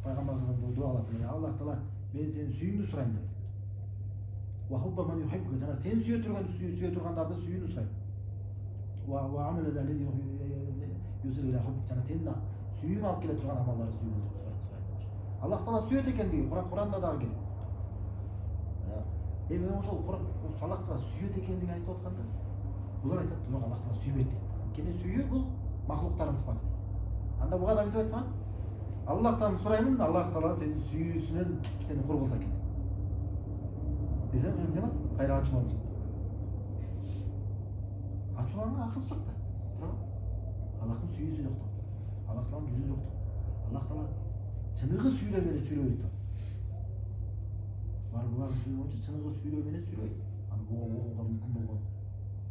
пайгамбар саллаллаху дуа кылат. Аллах Таала мен сени сүйүүңдү сурайм дейт. Ва хубба ман юхиббука, жана сен сүйө тургандарды сүйүүнү сурайм. Ва амал аллази юсил ила хуббук, жана сенин сүйүүңө алып келе турган амалдарды сүйүүнү сурайм. Аллах Таала сүйөт экендиги Кур'анда дагы келет. Эми ошол Аллах Таала сүйөт экендигин айтып атканда, булар айтат, жок Аллах Таала сүйбөйт дейт. Анткени сүйүү бул махлуктардын сыпаты дейт. Анда буга да мынтип айтсаң, Аллахтан сураймын, Аллах Таала сенин сүйүүсүнөн сени кур кылса экен. Десем, эмне болот? Кайра ачууланышат. Ачууланган акысы жок да. Аллахтын сүйүүсү жок деп атса, Аллах Тааланын жүзү жок деп атса, Аллах Таала чыныгы сүйлөө менен сүйлөбөйт деп атса. Булардын сөзү боюнча чыныгы сүйлөө менен сүйлөйт. Аны угууга мүмкүн болгон.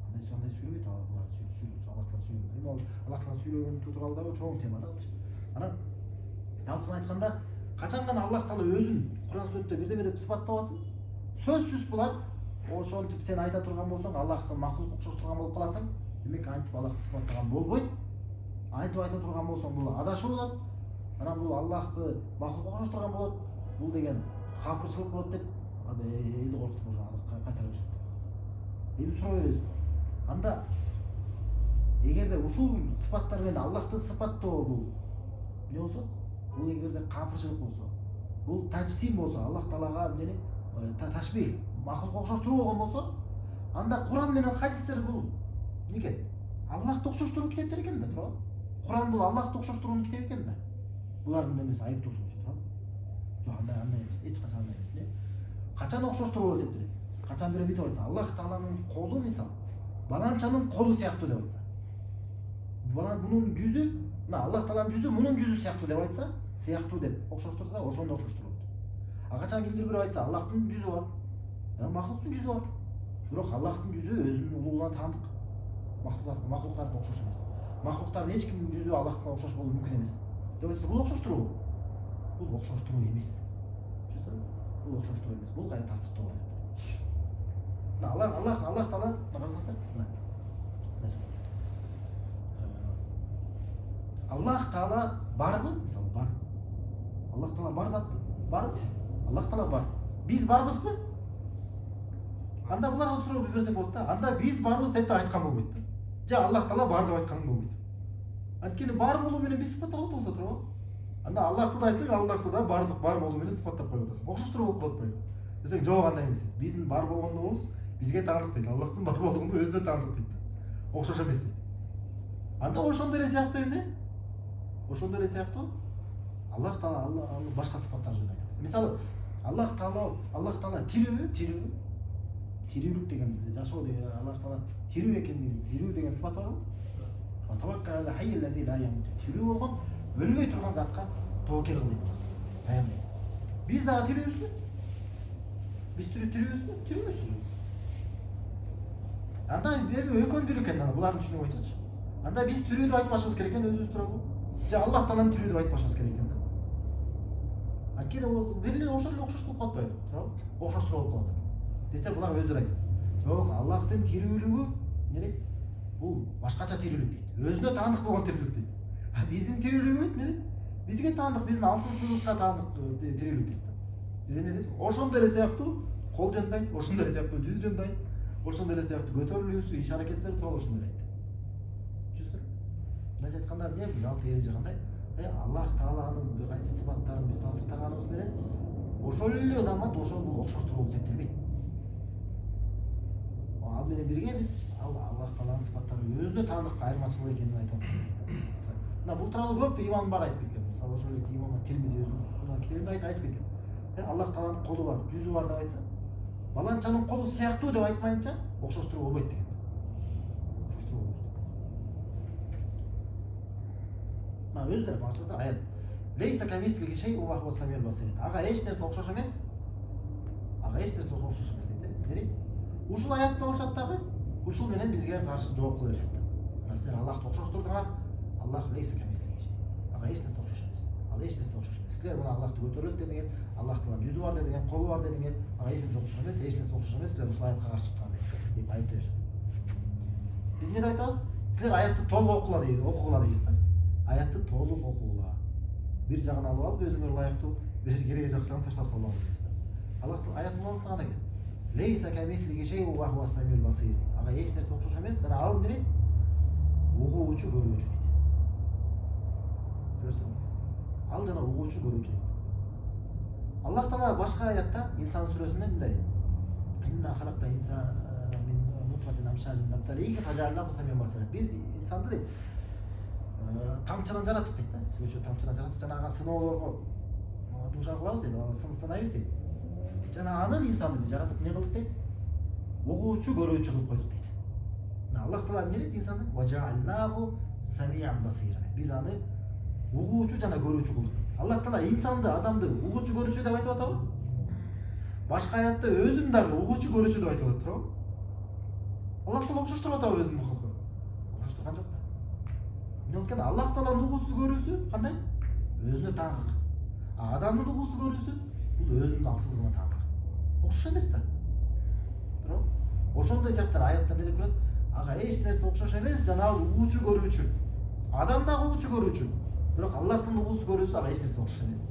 Андай сүйлөбөйт булар сүйлөсө Аллах Таала сүйлөйт. Эми ал Аллах Таала сүйлөгөн тууралуу дагы чоң тема да. Анан жалпысын айтканда качан гана Аллах Таала өзүн Кур'ан сүннөттө бирдеме деп сыпаттап алсын, сөзсүз булар ошентип сен айта турган болсоң Аллахты макулук окшоштурган болуп каласың. Демек антип Аллахты сыпаттаган болбойт. Айтып айта турган болсоң бул адашуу болот. Анан бул Аллахты макулук окшоштурган болот. Бул деген капырчылык болот деп элди коркутуп кайтарып жүрөт. Эми суроо беребиз. Анда эгерде ушул сыпаттар менен Аллахты сыпаттоо бул эмне болсо, бул эгерде капырчылык болсо, бул тажсим болсо, Аллах Таалага эмне ташбих, макулук окшоштуруу болгон болсо, анда Кур'ан менен хадистер бул эмне? Аллахты окшоштуруу китептер экен да, туурабы? Кур'ан бул Аллахты окшоштуруунун китеби экен да. Булардын эмеси айыптоосу боюнча, туурабы? Жок, андай эмес, эч качан андай эмес, эле. Качан окшоштуруу болуп эсептелет? Качан бирөө бүтүп айтса, Аллах Тааланын колу мисал, баланчанын колу сыяктуу деп айтса. Бунун жүзү, мына Аллах Тааланын жүзү мунун жүзү сыяктуу деп айтса, сыяктуу деп окшоштурса, ошондо окшоштурот. А качан кимдир бирөө айтса, Аллахтын жүзү бар, макулуктун жүзү бар. Бирок Аллахтын жүзү өзүнүн улуулугуна таандык. Макулуктарды окшош эмес. Макулуктардын эч кимдин жүзү Аллахка окшош болуу мүмкүн эмес. Деп айтса, бул окшоштуруу. Бул окшоштуруу эмес. Бул окшоштуруу эмес. Бул кайра тастыктоо болот. Аллах Таала карасаңыздар, Аллах Таала барбы? Мисалы бар. Аллах Таала бар затпы? Барбы? Аллах Таала бар. Биз барбызбы? Анда буларга суроо берсек болот да. Анда биз барбыз деп да айткан болбойт да. Же Аллах Таала бар деп айткан болбойт. Анткени бар болуу менен биз сыпатталып атабыз, туурабы? Анда Аллахты да айтсаң, Аллахты да бардык бар болуу менен сыпаттап коюп атасың. Окшоштуруп болуп калат атпайбы? Десең, жок, андай эмес. Биздин бар болгондугубуз бизге таандык дейт. Аллахтын бар болгондугу өзүнө таандык дейт. Окшош эмес дейт. Анда ошондой эле сыяктуу эмне? Ошондой эле сыяктуу Аллах Таала башка сыпаттар жөнүндө айтабыз. Мисалы, Аллах Таала тирүүбү? Тирүүлүк деген жашоо деген Аллах Таала тирүү экендигин, тирүү деген сыпат барбы? Таваккал ала хайй аллази ла ямут. Тирүү болгон өлбөй турган затка тоокел кыл дейт. Таянбай. Биз дагы тирүүбүзбү? Биз тирүүбүзбү? Тирүүбүз. Анда экөөнүн бирөө экен, булардын түшүнүгү боюнчачы. Анда биз тирүү деп айтпашыбыз керек экен, өзүбүз тууралуу. Же Аллах Тааланы тирүү деп айтпашыбыз керек экен да. Анткени бир ошол эле окшош болуп калбайбы? Туурабы? Окшоштуруп болуп калат. Десе булар өздөрү айтат. Жок, Аллахтын тирүүлүгү эмне? Бул башкача тирүүлүк дейт. Өзүнө таандык болгон тирүүлүк дейт. Биздин тирүүлүгүбүз эмне? Бизге таандык, биздин алсыздыгыбызга таандык тирүүлүк дейт. Биз эмне дейбиз? Ошондой эле сыяктуу кол жөнүндө айт, ошондой эле сыяктуу жүз жөнүндө айт, ошондой эле сыяктуу көтөрүлүүсү, иш аракеттери тууралуу ошондой эле айт. Түшүндүрбү? Мындайча айтканда эмне? Жалпы эреже кандай? Аллах Тааланын бир кайсы сыпаттарын биз тастыктаганыбыз менен ошол эле замат ошол окшоштуруу эсептелбейт. Ал менен бирге биз Аллах Тааланын сыпаттары өзүнө таандык айырмачылык экенин айтып атабыз. Мына бул тууралуу көп имам бар айтып кеткен. Мисалы ошол эле имам Тирмизи өзүнүн китебинде айтып кеткен. Аллах Тааланын колу бар, жүзү бар деп айтса, баланчанын колу сыяктуу деп айтмайынча окшоштуруу болбойт деген. Окшоштуруу болбойт. Мына өздөрү карасаңыздар аят. Лейса камислихи шей'ун ва хува самиул басир. Ага эч нерсе окшош эмес. Ага эч нерсе окшош эмес дейт. Ушул аятты алышат дагы, ушул менен бизге каршы жооп кыла беришет. Мына силер Аллахты окшоштурдуңар, Аллах лейса камислихи. Ага эч нерсе окшош эмес. Ал эч нерсе окшош эмес. Силер мына Аллахты көтөрөлөт дедиңер, Аллах Тааланын жүзү бар дедиңер, колу бар дедиңер, ага эч нерсе окшош эмес, эч нерсе окшош эмес. Силер ушул аятка каршы чыккан деп айыптап беришет. Биз эмне деп айтабыз? Силер аятты толук окугула дейбиз да. Аятты толук окугула. Бир жагын алып алып өзүңөр ылайыктуу, бир кереги жак жагын таштап салып алып дейбиз да. Аллахтын аяттын маанысы кандай экен? Лейса камислихи шей'ун ва хува самиул басир. Ага эч нерсе окшош эмес, жана ал эмне? Угуучу, көрүүчү дейт. Көрсөңүз. Ал жана угуучу, көрүүчү. Аллах Таала башка аятта Инсан сүрөсүндө мындай: "Инна халакта инсан мин нутфатин амшажин набталиги фажалнаху самиан басира." Биз инсанды дейт тамчынан жараттык дейт да. Сөзчө тамчынан жараттык, жана ага сыноолорго дуушар кылабыз дейт, аны сынайбыз дейт. Жана анын инсанды биз жаратып эмне кылдык дейт? Угуучу, көрүүчү кылып койдук дейт. Аллах Таала эмне дейт инсанды? Важаалнаху самиан басир. Биз аны угуучу жана көрүүчү кылдык. Аллах Таала инсанды, адамды угуучу көрүүчү деп айтып атабы? Башка аятта өзүн дагы угуучу көрүүчү деп айтып атат, туурабы? Аллах Таала окшоштуруп атабы өзүн халкы? Окшоштурган жок да. Эмне болот экен? Аллах Тааланын угуусу көрүүсү кандай? Өзүнө таандык. А адамдын угуусу көрүүсү бул өзүнүн алсыздыгына таандык. Окшош эмес да. Туурабы? Ошондой сыяктуу аятта эмне деп келет? Ага эч нерсе окшош эмес, жанагы угуучу көрүүчү. Адам дагы угуучу көрүүчү. Бирок Аллахтын угуусу көрүүсү ага эч нерсе окшош эмес.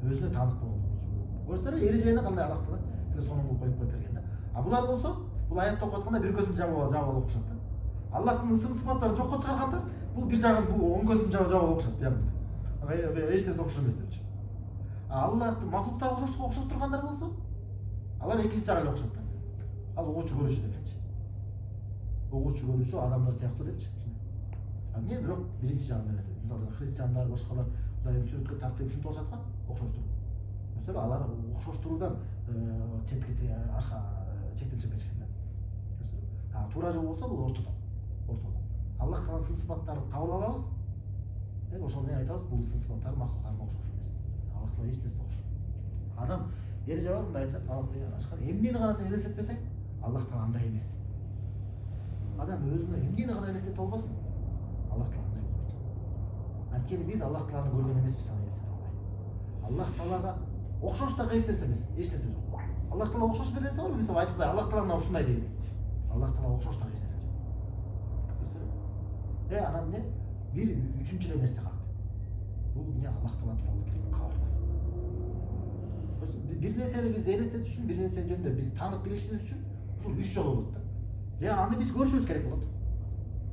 Өзүнө таандык болгон угуучу. Көрсөңөр эрежени кандай Аллах Таала тиги сонун коюп берген да. А булар болсо, бул аятты окуп атканда бир көзүн жаап алып окушат да. Аллахтын ысым сыфаттарын жокко чыгаргандар, бул бир жагын бул оң көзүн жаап алып окушат бягында. Ага эч нерсе окшош эмес депчи. А Аллахтын макулуктар окшоштургандар болсо, алар экинчи жагы эле окшот да. Ал угуучу көрүүчү депчи. Угуучу көрүүчү адамдар сыяктуу депчи. А эмне бирок биринчи жагын деп атат. Мисалы христиандар, башкалар Кудайдын сүрөткө тартып ушинтип алышат го, окшоштуруп. Көрсөңөр, алар окшоштуруудан четтен чыгып кетишкен да. Көрсөңөр. А туура жол болсо бул ортодок. Аллах Тааланын сын сыфаттарын кабыл алабыз. Ошол менен айтабыз, бул сын сыфаттар макулуктарга окшош эмес. Аллах Таала эч нерсе окшош. Адам эреже бар, мындай айтса, эмнени карасаң элестетпесең, Аллах Таала андай эмес. Адам өзүнө эмнени гана элестете албасын, Аллах Таала андай болот. Анткени биз Аллах Тааланы көргөн эмеспиз, аны элестете албай. Аллах Таалага окшош дагы эч нерсе эмес, эч нерсе жок. Аллах Таала окшош бир нерсе бар, мисалы айткандай, Аллах Таала мына ушундай дейли. Аллах Таала окшош дагы эч нерсе жок. Анан эмне? Бир үчүнчү эле нерсе калды. Бул эмне? Аллах Таала тууралуу бир кабар бар. Бир нерсени биз элестетиш үчүн, бир нерсе жөнүндө биз таанып билишибиз үчүн ушул 3 жол болот да. Же аны биз көрүшүбүз керек болот.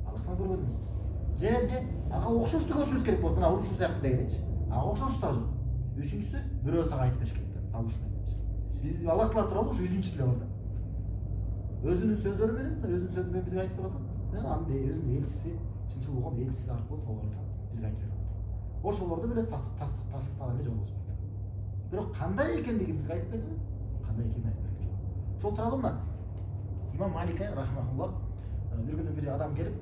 Аллах Таала көргөн эмеспиз. Же эмне? Ага окшошту көрүшүбүз керек болот. Мына ушул сыяктуу дегенечи. Ага окшош дагы жок. Үчүнчүсү бирөө сага айтып бериш керек да. Ал ушундай депчи. Биз Аллах Таала тууралуу ушу үчүнчүсү эле бар да. Өзүнүн сөздөрү менен, өзүнүн сөзү менен бизге айтып берет. Аны өзүнүн элчиси, чынчыл болгон элчиси аркылуу саллаллаху алейхи вассалам бизге айтып берет. Ошолорду эле тастыктаган эле жол болсун. Бирок кандай экендигин бизге айтып бердиби? Кандай экенин айтып берген жок. Ошол тууралуу мына Имам Малик рахмахуллах бир күнү бир адам келип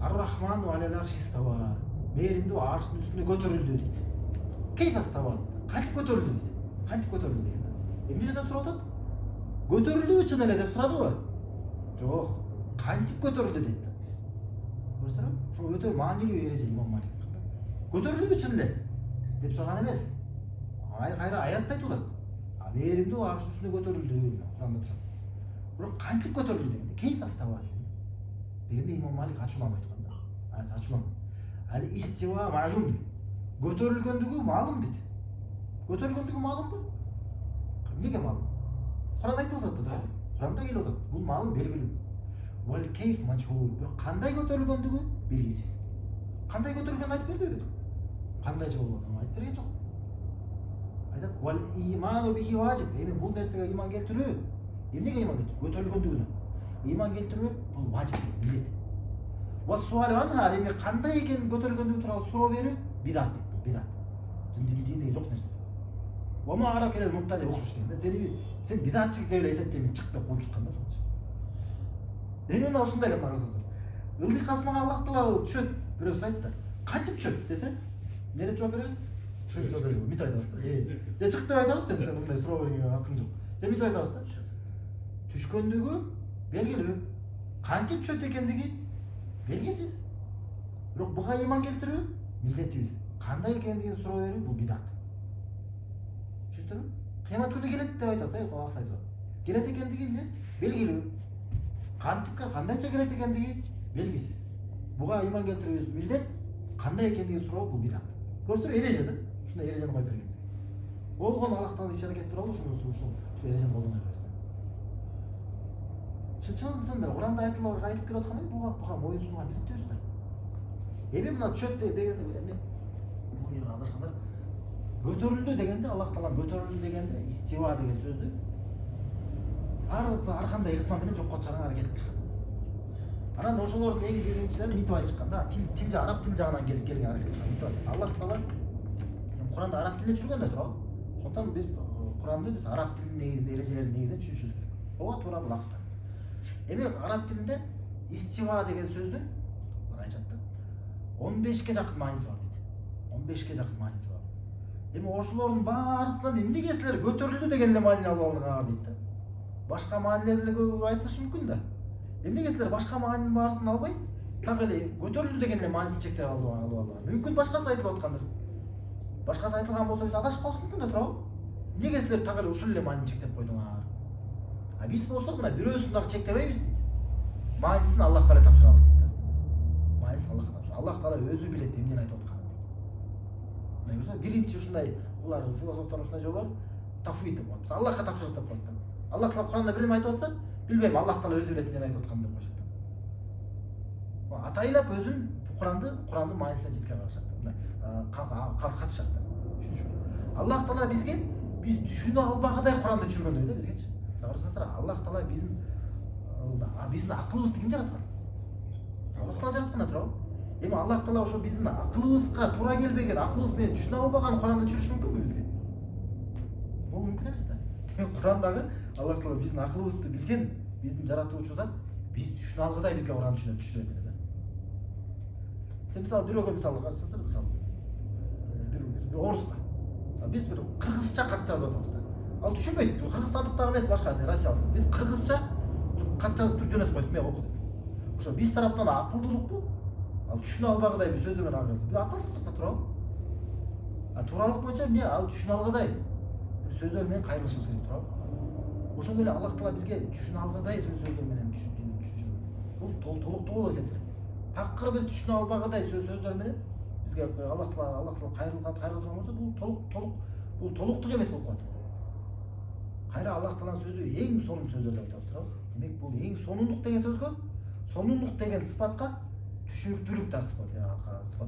Ар-Рахману алал арши става. Мээримдүү арштын үстүнө көтөрүлдү дейт. Кейфа става? Кантип көтөрүлдү дейт. Кантип көтөрүлдү дегенде. Эмне жөнүндө сурап атат? Көтөрүлдү чын эле деп сурадыбы? Жок. Кантип көтөрүлдү дейт. Көрсөңөр, ошо өтө маанилүү эреже Имам Малик. Көтөрүлдү чын эле деп сураган эмес. Кайра аятта айтып атат. Мээримдүү арш үстүнө көтөрүлдү. Куранда турат. Бирок кантип көтөрүлдү дегенде, кейфа става дегенде Имам Малик ачууланып айткан да. Ачууланып. Ал истива маълум. Көтөрүлгөндүгү маалым дейт. Көтөрүлгөндүгү маалымбы? Эмнеге маалым? Куранда айтып атат да. Куранда келип атат. Бул маалым белгилүү. Вал кейф мачхул. Бирок кандай көтөрүлгөндүгү белгисиз. Кандай көтөрүлгөнүн айтып бердиби? Кандайча болот, аны айтып берген жок. Айтат, вал иману бихи важиб. Эми бул нерсеге иман келтирүү. Эмнеге иман келтирүү? Көтөрүлгөндүгүнө. Иман келтирүү бул важиб, милдет. Ва суал анха, эми кандай экенин көтөрүлгөндүгү тууралуу суроо берүү бидат дейт, бидат. Динде жок нерсе. Ва ма арак эле муптади окшош дегенде, сен бидатчылык деп эле эсептеймин, чык деп коюп чыккан да ошончо. Эми мына ушундай эле карасаңар. Ылдый касмага Аллах Таала түшөт, бирөө сурайт да. Кантип түшөт десе, эмне деп жооп беребиз? Чык деп беребиз. Мынтип айтабыз да. Же чык деп айтабыз, сен мындай суроо бергенге акың жок. Же мынтип айтабыз да. Түшкөндүгү белгилүү. Кантип түшөт экендиги белгисиз. Бирок буга иман келтирүү милдетибиз. Кандай экендигин суроо берүү бул бидат. Түшүндүңүзбү? Кыямат күнү келет деп айтат, Аллах айтат. Келет экендиги эмне? Белгилүү. Кантип, кандайча келет экендиги белгисиз. Буга иман келтирүүбүз милдет, кандай экендигин суроо бул бидат. Көрсөңөр эреже да. Ушундай эрежени коюп бергенбиз. Болгон Аллах Тааланын иш-аракети тууралуу ушул эрежени колдоно беребиз. Чынчылыгында Куранда айтылып келип аткан буга моюн сунган милдеттебиз да. Эми мына түшөт дегенде эме бул адашкандар көтөрүлдү дегенде, Аллах Таалан көтөрүлдү дегенде истива деген сөздү ар кандай ыкма менен жокко чыгарганга аракет кылышкан. Анан ошолордун эң биринчилери мынтип айтышкан да, тил араб тил жагынан келген аракет кылышкан. Аллах Таала Куранда араб тилинде түшүргөн да туурабы? Ошондон биз Куранды араб тилинин негизинде эрежелеринин негизинде түшүнүшүбүз керек. Ооба туура бул акта. Эми араб тилинде истива деген сөздүн айтышат да. 15ке жакын мааниси бар дейт. 15ке жакын мааниси бар. Эми ошолордун баарысынан эмнеге силер көтөрүлдү деген эле маанини алып алдыңар дейт да. Башка маанилер деле көп айтылышы мүмкүн да. Эмнеге силер башка маанинин баарысын албай, так эле көтөрүлдү деген эле маанисин чектеп алып алдыңар. Мүмкүн башкасы айтылып аткандыр. Башкасы айтылган болсо биз адашып калышы мүмкүн да туурабы? Эмнеге силер так эле ушул эле маанини чектеп койдуңар? А биз болсо мына бирөөсүн дагы чектебейбиз дейт. Маанисин Аллахка эле тапшырабыз дейт да. Маанисин Аллахка тапшырабыз. Аллах Таала өзү билет эмнени айтып атканын. Мына көрсөң, биринчи ушундай булар философтордун ушундай жолу бар. Тафвид деп коет. Аллахка тапшырат деп коет да. Аллах Таала Куранда бирдеме айтып атса, билбейм, Аллах Таала өзү билет эмнени айтып атканын деп коюшат да. Атайлап өзүн Курандын маанисине жеткире калышат да. Мындай катышат да. Үчүнчү. Аллах Таала бизге биз түшүнө албагыдай Куранда түшүргөндөй да бизгечи. Карасаңыздар, Аллах Таала биздин акылыбызды ким жараткан? Аллах Таала жараткан да туурабы? Эми Аллах Таала ошо биздин акылыбызга туура келбеген, акылыбыз менен түшүнө албаган Куранда түшүрүшү мүмкүнбү бизге? Бул мүмкүн эмес да. Курандагы Аллах Таала биздин акылыбызды билген, биздин жаратуучу зат биз түшүнө алгыдай бизге Куранды түшүрөт эле да. Сен мисалы бирөөгө мисалы карасаңыздар, мисалы бир оруска. Мисалы биз бир кыргызча кат жазып атабыз да. Ал түшүнбөйт. Бул кыргызстандык дагы эмес, башка Россиялык. Биз кыргызча кат жазып жөнөтүп койдук, мен окудум. Ошо биз тараптан акылдуулукпу? Ал түшүнө албагыдай бир сөздөр менен агырды. Бул акылсыздык да туурабы? А тууралык боюнча эмне? Ал түшүнө алгыдай бир сөздөр менен кайрылышыбыз керек туурабы? Ошондой эле Аллах Таала бизге түшүнө алгыдай сөздөр менен түшүргөн. Бул толуктуу болуп эсептелет. Такыр биз түшүнө албагыдай сөздөр менен бизге Аллах Таала кайрылган болсо, бул толуктук эмес болуп калат. Кайра Аллах Тааланын сөзү эң сонун сөздөр деп айтабыз туурабы? Демек бул эң сонунлук деген сөзгө, сонунлук деген сыпатка түшүнүктүүлүк да сыпат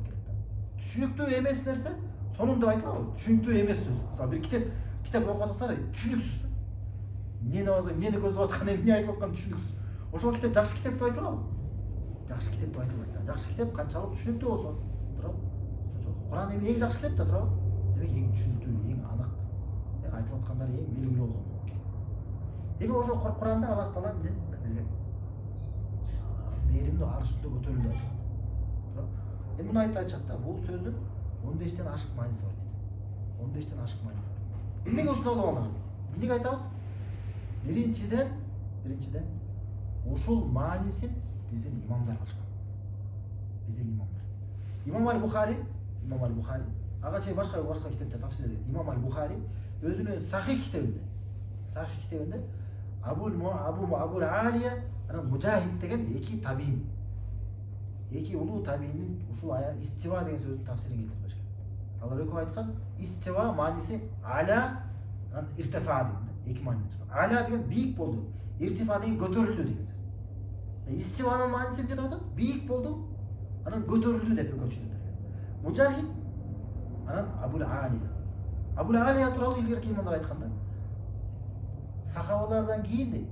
келет да. Түшүнүктүү эмес нерсе сонун деп айтылабы? Түшүнүктүү эмес сөз. Мисалы бир китеп окуп атсаңар, түшүнүксүз да. Эмнени көздөп аткан, эмне айтылып атканы түшүнүксүз. Ошол китеп жакшы китеп деп айтылабы? Жакшы китеп деп айтылбайт да. Жакшы китеп канчалык түшүнүктүү болсо, туурабы? Куран эми эң жакшы китеп да, туурабы? Демек эң түшүнүктүү, эң анык, айтылып аткандар эң белгилүү болгон. Эми ошо Куранда Аллах Таала бизге мээримдүү ар үстүндө көтөрүлдү айтып атат. Эми муну айтышат да, бул сөздүн 15тен ашык мааниси бар дейт. 15тен ашык мааниси бар. Эмнеге ушуну алып алдыңар? Эмнеге айтабыз? Биринчиден ушул маанисин биздин имамдар алышкан. Биздин имамдар. Имам аль-Бухари, ага чейин башка китепте тафсир эдет. Имам аль-Бухари өзүнүн Сахих китебинде Абул Алия анан Мужахид деген эки улуу табииндин ушул ая истива деген сөздүн тафсирин келтирип беришкен. Алар экөө айткан истива мааниси аля анан иртифа деген эки маани чыккан. Аля деген бийик болду, иртифа деген көтөрүлдү деген сөз. Истиванын мааниси эмне деп атат? Бийик болду, анан көтөрүлдү деп түшүндүргөн. Мужахид анан Абул Алия тууралуу илгерки имамдар айткан да. Сахабалардан кийин дейт,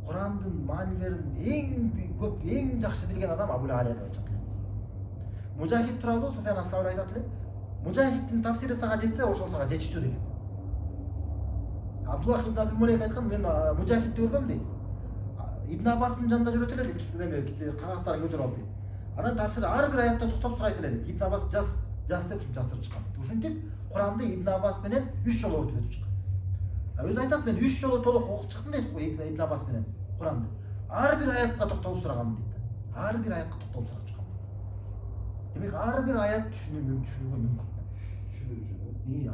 Курандын маанилерин эң көп, эң жакшы билген адам Абул Алия деп айтышат. Мужахид тууралуу Суфян ас-Саури айтат эле, Мужахиддин тафсири сага жетсе, ошол сага жетиштүү деген. Абдуллах ибн Аби Мулейк айткан, мен Мужахидди көргөм дейт. Ибн Аббастын жанында жүрөт эле дейт, кагаздарын көтөрүп алып дейт. Анан тафсир ар бир аятта токтоп сурайт эле дейт. Ибн Аббас жаз деп жаздырып чыккан дейт. Ушинтип Куранды Ибн Аббас менен 3 жолу окуп өтүп чыккан. Өзү айтат, мен 3 жолу толук окуп чыктым дейт Ибн Аббас менен Куранды. Ар бир аятка токтолуп сурагам дейт. Ар бир аятка токтолуп сурап чыккан. Демек ар бир аят түшүнүүгө мүмкүн.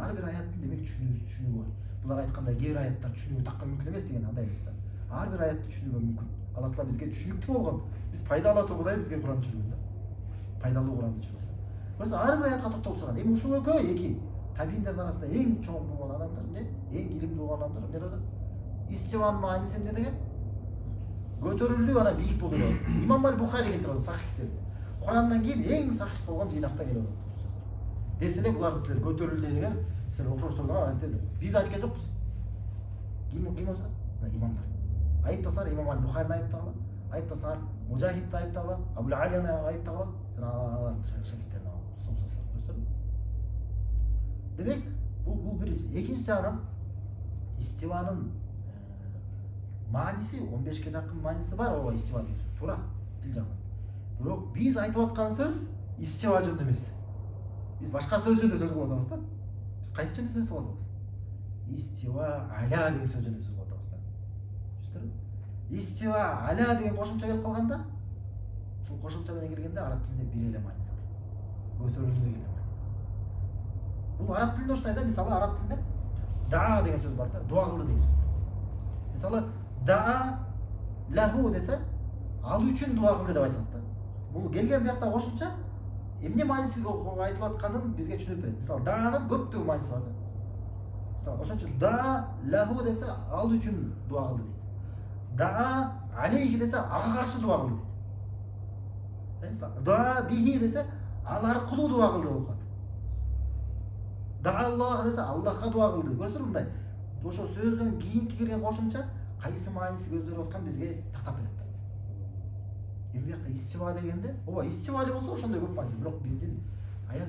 Ар бир аяттын демек түшүнүүгү бар. Булар айткандай кээ бир аяттар түшүнүүгө такыр мүмкүн эмес деген андай эмес да. Ар бир аятты түшүнүүгө мүмкүн. Аллах Таала бизге түшүнүктүү болгон, биз пайдалуу тургудай бизге Куран түшүргөн да. Пайдалуу Куранды түшүргөн. Көрсө ар бир аятка токтолуп сураган. Эми ушул экөө эки табииндердин арасында эң чоң болгон адамдар эмне? Эң илимдүү болгон адамдар эмне деп атат? Истиванын мааниси эмне деген? Көтөрүлдү, анан бийик болду деп атат. Имам аль-Бухари келтирип Сахихте. Курандан кийин эң сахих болгон жыйнакта келип атат. Десе эле буларды силер көтөрүлдү деген силер окшоштурган айтты. Биз айткан жокпуз. Ким болсо? Имамдар. Айыптасаңар Имам аль-Бухарини айыптагыла, айыптасаңар Мужахидди айыптагыла, Абул Алияны айыптагыла, сен алардын шакирттерин алып. Демек, бул биринчи. Экинчи жагынан истиванын мааниси 15ке жакын мааниси бар, ооба истива деген сөз. Туура, тил жагынан. Бирок биз айтып аткан сөз истива жөнүндө эмес. Биз башка сөз жөнүндө сөз кылып атабыз да. Биз кайсы жөнүндө сөз кылып атабыз? Истива аля деген сөз жөнүндө сөз кылып атабыз да. Түшүндүрбү? Истива аля деген кошумча келип калганда, ушул кошумча менен келгенде араб тилинде бир эле мааниси бар. Көтөрүлдү деген маани. Бул араб тилинде ушундай да, мисалы араб тилинде даа деген сөз бар да, дуа кылды деген сөз. Мисалы даа лаху десе, ал үчүн дуа кылды деп айтылат да. Бул келген биякта кошумча эмне мааниси айтылып атканын бизге түшүнүп берет. Мисалы даанын көптөгөн мааниси бар да. Мисалы ошон үчүн даа лаху десе, ал үчүн дуа кылды дейт. Даа алейхи десе, ага каршы дуа кылды дейт. Мисалы даа бихи десе, ал аркылуу дуа кылды болуп калат. Даа Аллах десе, Аллахка дуа кылды. Көрсөңүр мындай. Ошо сөздөн кийинки кирген кошумча кайсы мааниси көздөрүп аткан бизге тактап берет да. Эми биякта истива дегенде, ооба истива эле болсо ошондой көп мааниси, бирок биздин аят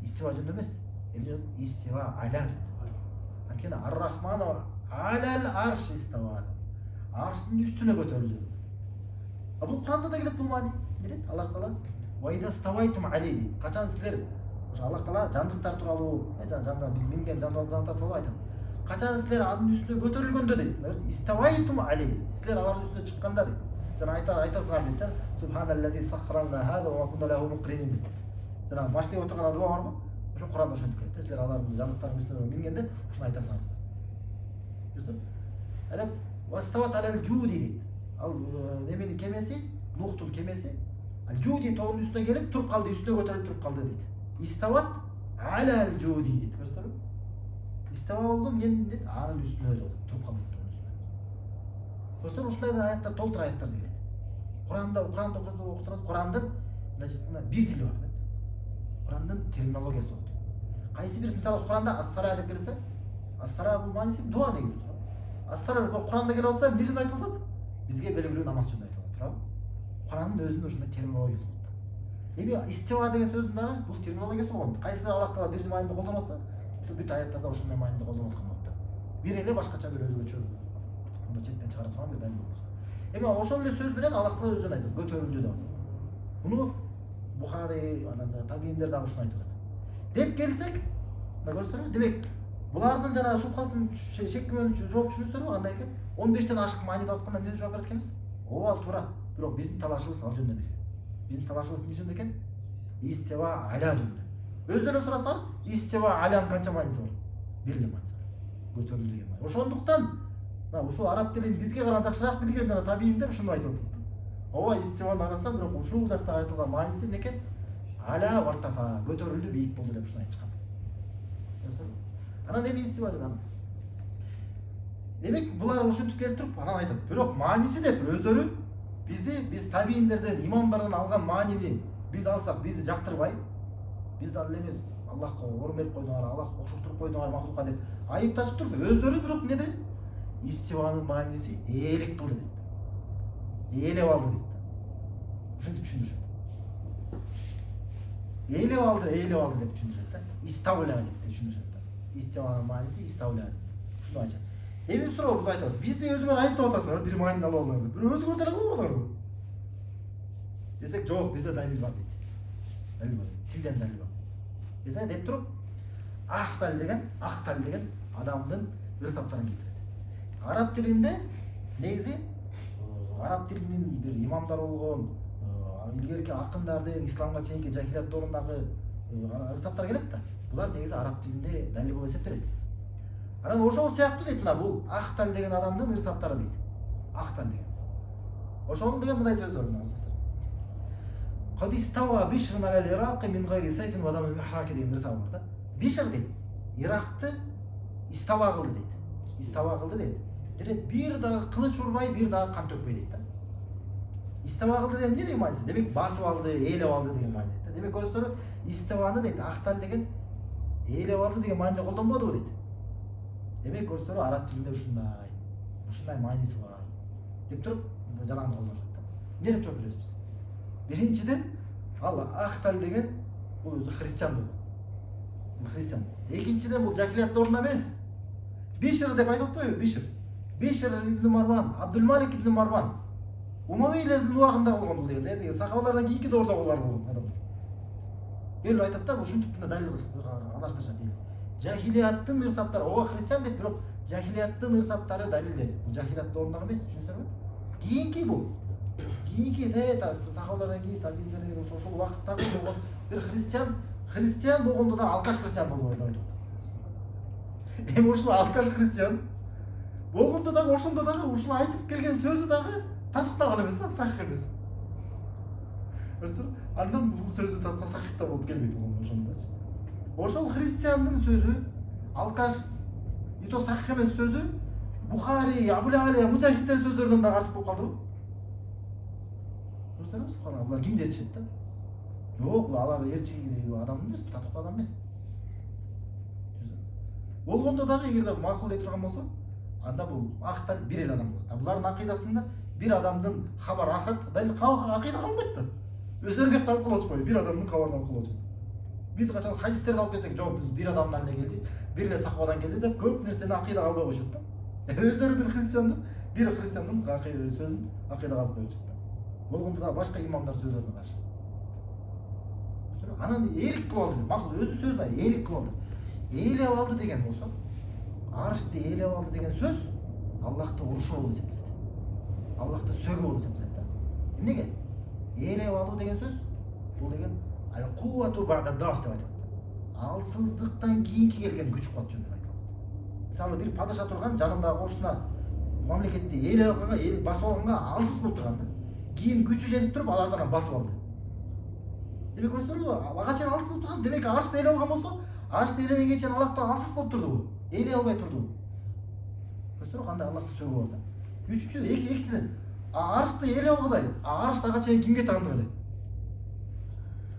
истива жөнүндө эмес. Эми истива аля. Анткени ар-рахману алал арш истава. Арштын үстүнө көтөрүлдү. А бул Куранда да келет бул маани. Берет Аллах Таала вайда ставайтум алейди. Качан силер ошо Аллах Таала жандыктар тууралуу, жанда биз минген жандыктар тууралуу айтат. Качан силер анын үстүнө көтөрүлгөндө дейт. Иставайтум алейди. Силер алардын үстүнө чыкканда дейт. Жана айтасыңар дейт. Субханаллази саххарана хада ва кунна лаху мукринин. Жана машинеге отурган дуа барбы? Ошо Куранда ошентип келет. Силер алардын жандыктардын үстүнө мингенде ушуну айтасыңар. Көрсөң? Анан вастават алал жуди дейт. Ал неменин кемеси, Нухтун кемеси, ал жуди тоонун үстүнө келип туруп калды, үстүнө көтөрүлүп туруп калды дейт. Истават алал жуди дейт. Көрсөңүр? Истава болду мен дейт, анын үстүнө өзү туруп калды тоонун үстүнө. Көрсөңүр, ушундай аяттар толтур аяттар келет. Куранда окуп турат, Курандын мына бир тили бар да. Курандын терминологиясы бар. Кайсы бир мисалы Куранда ас-сала деп келсе, ас-сала бул мааниси дуа негизи турат. Ас-сала бул Куранда келип атса, эмне үчүн айтылат? Бизге белгилүү намаз үчүн айтылат, туурабы? Курандын өзүнүн ушундай терминологиясы бар. Эми истива деген сөздүн дагы бул терминологиясы болгон. Кайсы Аллах Таала бир мааниде колдонуп атса, ушу бүт аяттарда ошондой мааниде колдонуп аткан болот да. Бир эле башкача бир өзгөчө муну четтен чыгара турган бир далил болсо. Эми ошол эле сөз менен Аллах Таала өзүн айтат, көтөрүлдү деп атат. Муну Бухари, ананда табииндер дагы ушуну айтып атат. Деп келсек, мына көрсөңүр, демек булардын жана шубхасын шекки менен жооп түшүнүсүзбү кандай экен? 15тен ашык маани деп атканда эмне деп жооп берет экенбиз? Ооба, ал туура. Бирок биздин талашыбыз ал жөнүндө эмес. Биздин талашыбыз эмне жөнүндө экен? Истива аля жөнүндө. Өздөрүнө сурасаңар, истива алянын канча мааниси бар? Бир эле мааниси бар. Көтөрүлдү деген маани. Ошондуктан мына ушул араб тилин бизге караганда жакшыраак билген жана табииндер ушуну айтып атат. Ооба, истиванын арасынан бирок ушул жакта айтылган мааниси эмне экен? Аля вартафа, көтөрүлдү, бийик болду деп ушуну айтышкан. Анан эми истива деген. Демек булар ушинтип келип туруп анан айтат. Бирок мааниси деп өздөрү биз табииндерден, имамдардан алган маанини биз алсак, бизди жактырбай, биз ал эмес, Аллахка орун берип койдуңар, Аллахка окшоштуруп койдуңар макулукка деп айыпташып туруп, өздөрү бирок эмне дейт? Истиванын мааниси ээлик кылды дейт. Ээлеп алды дейт. Ушинтип түшүнүшөт. Ээлеп алды деп түшүнүшөт да. Иставля деп түшүнүшөт да. Истиванын мааниси иставля деп. Ушуну айтат. Эми сурообузду айтабыз. Бизди өзүңөр айыптап атасыңар, бир маанини алып алыңар деп. Бирок өзүңөр деле кылбадыңарбы? Десек, жок, бизде далил бар дейт. Далил бар. Тилден далил бар. Десе деп туруп, ахтал деген адамдын ырсаптарын келтирет. Араб тилинде негизи араб тилинин бир имамдар болгон, илгерки акындардын исламга чейинки жахилият доорундагы ырсаптар келет да. Булар негизи араб тилинде далил болуп эсептелет. Анан ошол сыяктуу дейт мына бул ахтал деген адамдын ырсаптары дейт. Ахтал деген. Ошол деген мындай сөз бар мына сестер. Qad istawa Bishrun ala al-Iraq min ghayri sayfin wa damin mihraq деген ырса бар да. Бишр дейт. Иракты истава кылды дейт. Истава кылды дейт. Демек бир дагы кылыч урбай, бир дагы кан төкпөй дейт да. Истава кылды деген эмне деген мааниси? Демек басып алды, ээлеп алды деген маани дейт. Демек көрсөңөр, иставаны дейт, ахтал деген ээлеп алды деген мааниде колдонбодубу дейт. Демек көрсөңөр, араб тилинде ушундай мааниси бар деп туруп жалаң колдонушат да. Эмне деп жооп беребиз биз? Биринчиден, ал ахтал деген бул өзү христиан болгон. Бул христиан. Экинчиден, бул жахилият доорунда эмес. Бишр деп айтып атпайбы? Бишр ибн Марван, Абдул Малик ибн Марван. Умавийлердин убагында болгон бул деген деги сахабалардан кийинки доордогулар болгон адамдар. Эл айтат да ушинтип да далил алаштырышат эл. Жахилияттын ырсаптары, ооба христиан дейт, бирок жахилияттын ырсаптары далил дейт. Бул жахилиятты орундаг эмес, түшүнүсүңөрбү? Кийинки бул. Кийинки сахабалардан кийин табииндерден ошол убакыттагы болгон бир христиан болгондо да алкаш христиан болбойт деп айтат. Эми ушул алкаш христиан болгондо дагы ошондо дагы ушул айтып келген сөзү дагы тасыкталган эмес да, сахих эмес. Андан бул сөзү сахих да болуп келбейт ошондочу. Ошол христиандын сөзү алкаш и то сахих эмес сөзү Бухари, Абул-Алия, мужахиддер сөздөрүнөн дагы артык болуп калдыбы? Субханалла, булар кимди ээрчишет да? Жок, алар ээрчиги адам эмес, татыктуу адам эмес. Болгондо дагы эгерде макул дей турган болсо, анда бул акыттар бир эле адам болот. Булардын акыйдасында бир адамдын хабар акыт, дал акыйда калбайт да. Өздөрү бек алып калып койбойт, бир адамдын кабарын алып калып. Биз качан хадистерди алып келсек, жок, биз бир адамдан эле келди, бир эле сахабадан келди деп көп нерсени акыйда калбай коюшат да. Өздөрү бир христиандын сөзүн акыйда алып коюшат да. Болгондо да башка имамдар сөздөрүнө каршы. Анан ээлик кылып алды, макул өзү сөзүн ээлик кылып алды. Ээлеп алды деген болсо, арышты ээлеп алды деген сөз Аллахты урушуу болуп эсептелет. Аллахты сөгүү болуп эсептелет да. Эмнеге? Ээлеп алуу деген сөз бул деген ал-куввату ба'да даф деп айтылат. Алсыздыктан кийинки келген күч кубат жөнүндө айтылат. Мисалы бир падыша турган жанындагы кошуна мамлекетти ээлеп алганга, басып алганга алсыз болуп турган да. Кийин күчү жетип туруп алардан басып алды. Демек көрсөтөрбү? Ага чейин алсыз болуп турган, демек арышты ээлеп алган болсо, арышты ээлегенге чейин Аллахтан алсыз болуп турдубу? Ээлей албай турдубу? Көрсөтөрбү кандай Аллахты сөгүп алды. Үчүнчү, экинчиден, арышты ээлеп алгыдай, арыш ага чейин кимге таандык эле?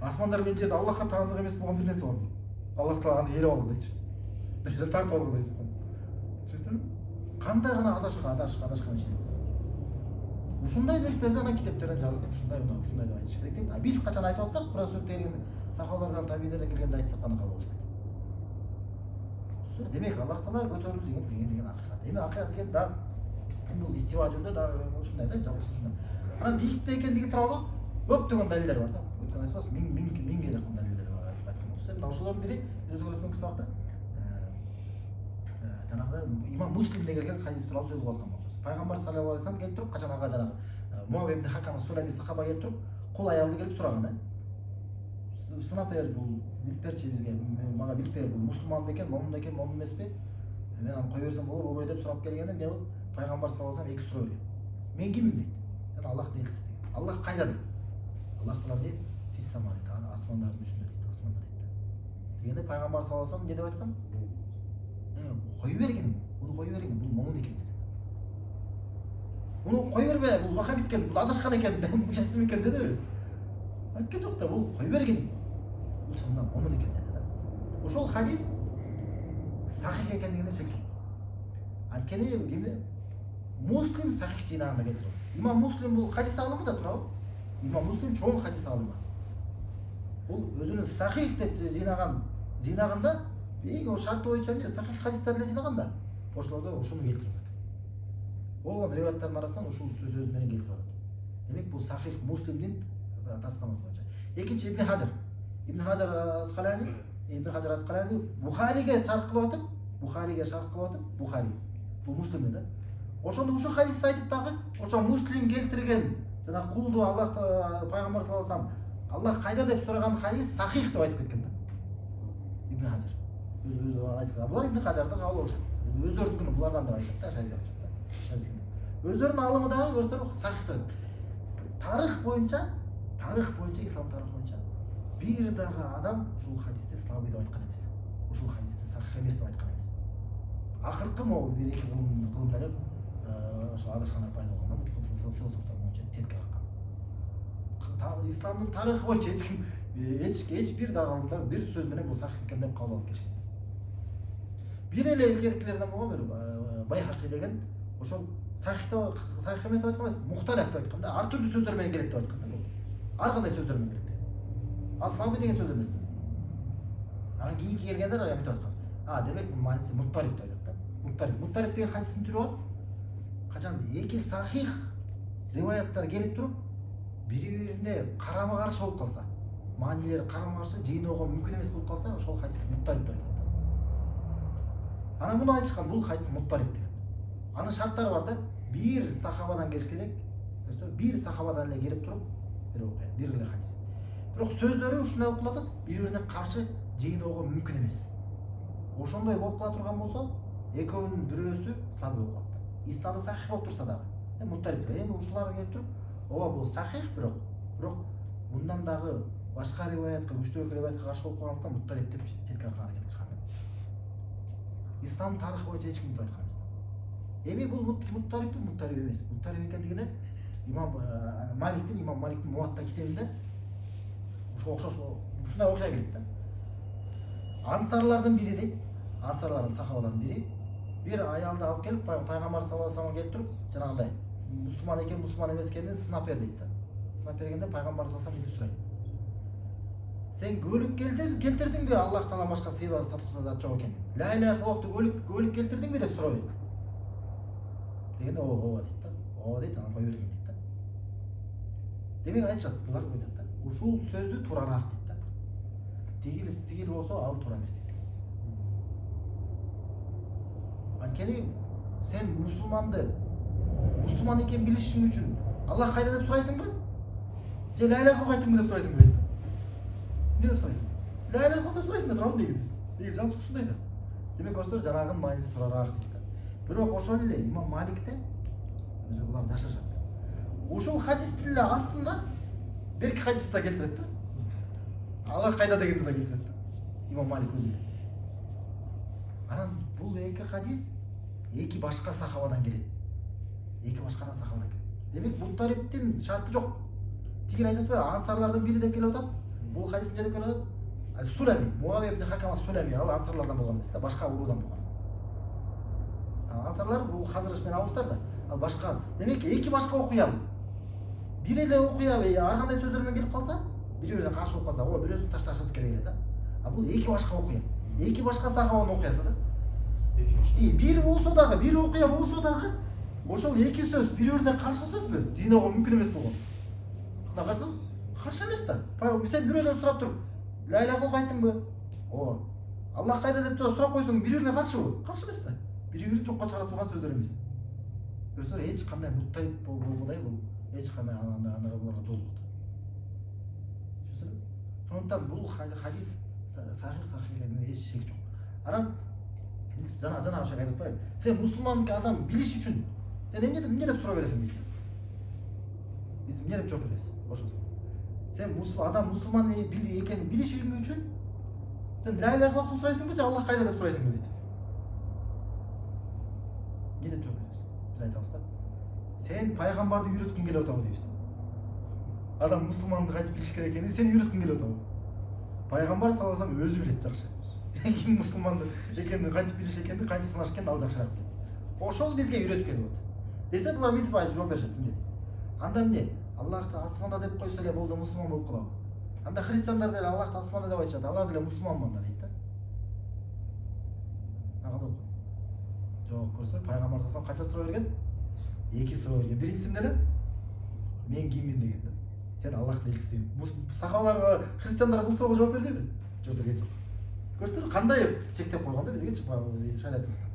Асмандар менен жерде Аллахка таандык эмес болгон бир нерсе бар. Аллах Таала аны ээлеп алгыдайчы. Бир жерде тартып алгыдай. Түшүндүңбү? Кандай гана адашкан ишин. Ушундай нерселерди ана китептерден жазылып, ушундай деп айтыш керек дейт. А биз качан айтып атсак, Кур'ан сүрөттө келген сахабалардан, табииндерден келгенде айтсак аны кабыл алышпайт. Демек Аллах Таала көтөрүлдү деген акыйкат. Эми акыйкат деген да бул истива жөнүндө да ушундай да, жалпысы ушундай. Анан бийликте экендиги тууралуу көптөгөн далилдер бар да. Өткөн айтпас, миңге жакын далилдер бар айтып болсо. Мына ошолордун бири өзү өткөн сабакта жанагы имам Муслимде келген хадис тууралуу сөз кылып аткан болчусуз. Пайгамбар саллаллаху алейхи вассалам келип туруп, качан ага жанагы Муавия ибн Хакам Сулайми сахаба келип туруп, кул аялды келип сураган. Сынап бер, бул билип берчи бизге, мага билип бер, бул мусулман бекен, момун эмеспи? Мен аны кой берсем болобу, болбойбу деп сурап келгенде, эмне болду? Пайгамбар саллаллаху алейхи вассалам эки суроо берген. Мен киммин дейт? Сен Аллахтын элчиси дейт. Аллах кайда дейт? Аллах Таала дейт, фиссама дейт, асмандардын үстүндө дейт, асманда дейт. Дегенде пайгамбар саллаллаху алейхи вассалам эмне деп айткан? Кой бергин, буну кой бергин, бул момун экен дейт. Буну кой бербе, бул вахабит экен, бул адашкан экен, мучасим экен дедиби? Айтқан жоқ та, бұл қой берген. Бұл шынында момын екен деді да. Ошол хадис сахих екендігіне шек жоқ. Анткени Муслим сахих жинағында келтіріп. Имам Муслим бұл хадис алымы да турабы? Имам Муслим чоң хадис алымы. Бұл өзүнүн сахих деп жинағында ошол шарты боюнча эле сахих хадистер эле жинаганда. Ошолордо ушуну келтирип атат. Болгон риваяттардын арасынан ушул сөз менен келтирип атат. Демек бул сахих Муслимдин тастамасы боюнча. Экинчи Ибн Хаджар Аскалани Бухариге шарх кылып атып, Бухари. Бул Муслимде да. Ошондо ушул хадисти айтып дагы, ошо Муслим келтирген жана кулду Аллах пайгамбар саллаллаху алейхи вассалам Аллах кайда деп сураган хадис сахих деп айтып кеткен да. Ибн Хаджар. Өзү айтып, булар Ибн Хаджарды кабыл алышат. Өздөрүнүн булардан да айтышат да, шарик айтышат да. Өздөрүнүн алымы дагы көрсөтүп сахих деп айтат. Тарых боюнча, ислам тарыхы боюнча бир дагы адам ушул хадисти слабый деп айткан эмес. Ушул хадисти сахих эмес деп айткан эмес. Акыркы могу бир эки кылымдар деп ошо адашкандар пайда болгондон философтор боюнча четке каккан. Исламдын тарыхы боюнча эч бир дагы алымдар бир сөз менен бул сахих экен деп кабыл алып келишкен. Бир эле илгеркилерден болгон бир Байхақи деген ошол сахих эмес деп айткан эмес, мухталиф деп айткан да, ар түрдүү сөздөр менен келет деп айткан да. Ар кандай сөздөр менен келет. Слабый деген сөз эмес. Анан кийинки келгендер эметип айткан. Демек мааниси муттариб деп айтат да. Муттариб деген хадистин түрү бар. Качан эки сахих риваяттар келип туруп бири-бирине карама-каршы болуп калса, маанилери карама-каршы жыйноого мүмкүн эмес болуп калса, ошол хадис муттариб деп айтат. Ана муну айтышкан, бул хадис муттариб деген. Анын шарттары бар да, бир сахабадан келиш керек. Бир сахабадан эле келип туруп бир окуя, бир эле хадис. Бирок сөздөрү ушундай болуп калат, бири-бирине каршы жыйноого мүмкүн эмес. Ошондой болуп кала турган болсо, экөөнүн бирөөсү сабый болуп калат. Иснаdı сахих болуп турса дагы. Муттариб. Эми ушулар келип туруп, ооба бул сахих бирок мындан дагы башка риваятка, күчтүүрөөк риваятка каршы болуп калгандыктан муттариб деп четке аркан аракет кылышкан. Ислам тарыхы боюнча эч ким мындай айткан эмес. Эми бул муттариб эмес. Муттариб экендигине имам Маликтин Муатта китебинде окшош ушундай окуя келет да. Ансарлардын бири дейт, ансарлардын сахабалардын бири бир аялды алып келип пайгамбар саллаллаху алейхи вассаламга келип туруп, жанагындай мусулман экен, мусулман эмес экенин сынап бер дейт да. Сынап бергенде пайгамбар саллаллаху алейхи вассалам мынтип сурайт. Сен көлүк келтирдиңби? Аллахтан башка сыйбар татып зат жок экен. Ла иляха иллаллахты көлүк келтирдиңби деп сурап берет. Дегенде ооба дейт да. Ооба дейт, анан кой бергин дейт да. Демек айтышат, булар айтат да. Ушул сөзү турараак дейт да. Тигил болсо ал туура эмес дейт. Анткени сен мусулман экен билишиң үчүн Аллах кайда деп сурайсыңбы? Же ла иляха кайтыңбы деп сурайсыңбы дейт. Не деп сурайсың? Ла иляха деп сурайсың да турабы негизи. Негизи жалпы ушундай да. Демек көрсөңөр жанагынын мааниси турараак дейт да. Бирок ошол эле имам Маликте булар жашашат. Ушул хадистин эле астында берки хадисти да келтирет да. Аллах кайда дегенди да келтирет да. Имам Малик өзү. Анан бул эки хадис эки башка сахабадан келет. Эки башкадан сахабадан келет. Демек муттариптин шарты жок. Тигин айтып атпайбы, ансарлардын бири деп келип атат. Бул хадистин деп келип атат. Сулами, Муавия ибн Хакам Сулами, ал ансарлардан болгон эмес да, башка уруудан болгон. Ансарлар бул Хазраж менен Аустар да, ал башка. Демек эки башка окуя. Бир эле окуя ар кандай сөздөр менен келип калса, бири-биринен каршы болуп калса, ооба бирөөсүн ташташыбыз керек эле да. А бул эки башка окуя. Эки башка сахабанын окуясы да. Бир болсо дагы, бир окуя болсо дагы, ошол эки сөз бири-бирине каршы сөзбү? Жыйноого мүмкүн эмес болгон. Кандай каршы сөз? Каршы эмес да. Сен бирөөдөн сурап туруп, ла иляха иллаллах айттыңбы? Ооба. Аллах кайда деп сурап койсоң, бири-бирине каршыбы? Каршы эмес да. Бири-бирин жокко чыгара турган сөздөр эмес. Көрсөңөр эч кандай муттарип болбодай бул. Эч кандай андай буларга жол жок. Ошондуктан бул хадис сахих экенине эч шек жок. Анан жана ошо айтып атпайбы? Сен мусулман адам билиш үчүн сен эмне деп сурап бересиң дейт. Биз эмне деп жооп беребиз? Ошо. Сен мусулман экенин билишиң үчүн сен ла иляха иллаллахты сурайсыңбы же Аллах кайда деп сурайсыңбы дейт. Эмне деп жооп беребиз? Биз айтабыз да. Сен пайгамбарды үйрөткүң келип атабы дейбиз. Адам мусулманды кантип билиш керек экенин сен үйрөткүң келип атабы? Пайгамбар саллаллаху алейхи вассалам өзү билет жакшы. Ким мусулман экенин, кантип билиш экенин, кантип сынаш экенин ал жакшыраак билет. Ошол бизге үйрөтүп кетип атат. Десе булар мынтип жооп беришет. Анда эмне? Аллахты асманда деп койсо эле болду, мусулман болуп калабы? Анда христиандар деле Аллахты асманда деп айтышат, алар деле мусулманмын да дейт да. Нагада жок, көрсөң пайгамбар саллаллаху канча суроо берген? Эки суроо берген. Биринчиси эле мен киммин деген да. Сен Аллахтын элчиси. Сахабалар, христиандар бул суроого жооп бердиби? Жооп берген жок. Көрсөңөр кандай чектеп койгон да бизге шариатыбызда.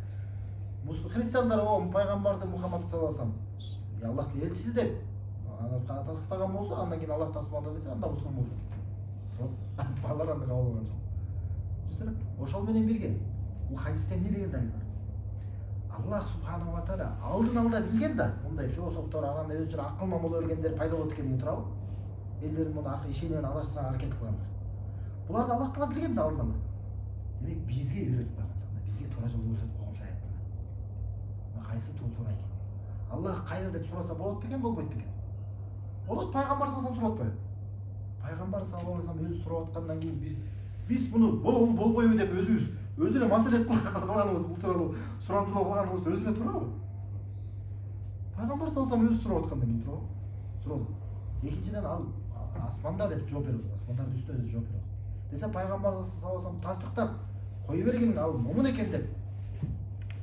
Христиандар пайгамбарды Мухаммад саллаллаху алейхи вассалам Аллахтын элчиси деп тастаган болсо, андан кийин Аллах асманда десе, анда мусулман болуш керек. Алар аны кабыл алган жок. Көрсөңөр, ошол менен бирге бул хадисте эмне деген далил бар? Аллах субханаху ва тааля алдын алда билген да, мындай философтор, анандай өзүнчө акылман боло бергендер пайда болот экенин турабы? Элдердин муну ишене менен адаштырганга аракет кылгандар. Буларды Аллах таала билген да алдын ала. Демек бизге үйрөтүп койгон, бизге туура жолду көрсөтүп койгон шариат. Кайсы туура экен? Аллах кайда деп сураса болот бекен, болбойт бекен? Болот, пайгамбар саллаллаху алейхи вассалам сурап атпайбы? Пайгамбар саллаллаху алейхи вассалам өзү сурап аткандан кийин биз муну болбойбу деп өзү эле маселет кылганыбыз, бул тууралуу сурандыруу кылганыбыз өзү эле туурабы? Пайгамбар саллаллаху алейхи вассалам өзү сурап аткандан кийин туурабы? Суроо. Экинчиден ал асманда деп жооп берип атат, асмандардын үстүндө деп жооп берип атат. Десе пайгамбар саллаллаху алейхи вассалам тастыктап кое берген, ал момун экен деп.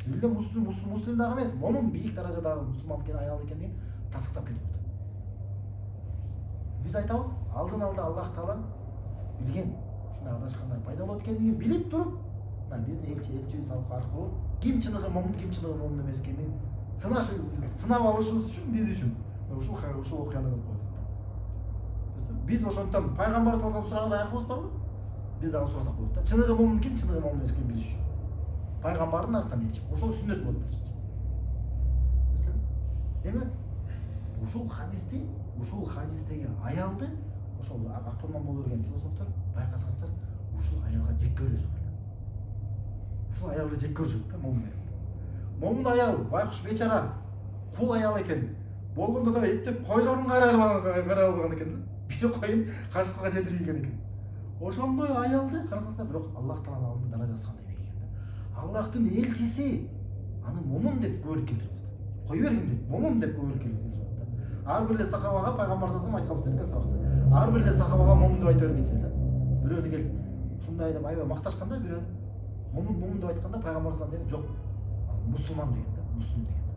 Эле муслим дагы эмес, момун бийик даражадагы мусулман экен, аял экендигин тастыктап кетип атат. Биз айтабыз, алдын алда Аллах Таала билген ушундай адашкандар пайда болот экенин билип туруп, мына биздин элчибиз аркылуу ким чыныгы момун, ким чыныгы момун эмес экенин сынап алышыбыз үчүн биз үчүн ушул окуяны кылып койдук. Биз ошондон пайгамбар саллаллаху алейхи сураган аякыбыз барбы? Биз дагы сурасак болот да. Чыныгы момун ким, чыныгы момун эмес экенин билиш үчүн. Пайгамбардын артынан элчи. Ошол сүннөт болот. Демек, ушул хадистеги аялды ошол акылман боло берген философтор байкасаңыздар, ушул аялга жек көрөсүз. Ушул аялды жек көрүшөт да момун. Момун аял байкуш бечара кул аял экен. Болгондо да эптеп койлорун карай албаган экен. Бир койун каршылыкка жетирген экен. Ошондой аялды карасаңыздар, бирок Аллах Тааланын алдында даражасы кандай бийик экен да. Аллахтын элчиси аны момун деп көбөлүк келтирип атат. Кой бергин деп, момун деп көбөлүк келтирип атат. Ар бир эле сахабага пайгамбар саллаллаху алейхи вассалам айткан сабакта. Ар бир эле сахабага момун деп айта бербейт эле да. Бирөөнү келип ушундай деп аябай макташканда, бирөө момун деп айтканда пайгамбар саллаллаху алейхи вассалам жок, мусулман деген да, муслим деген да.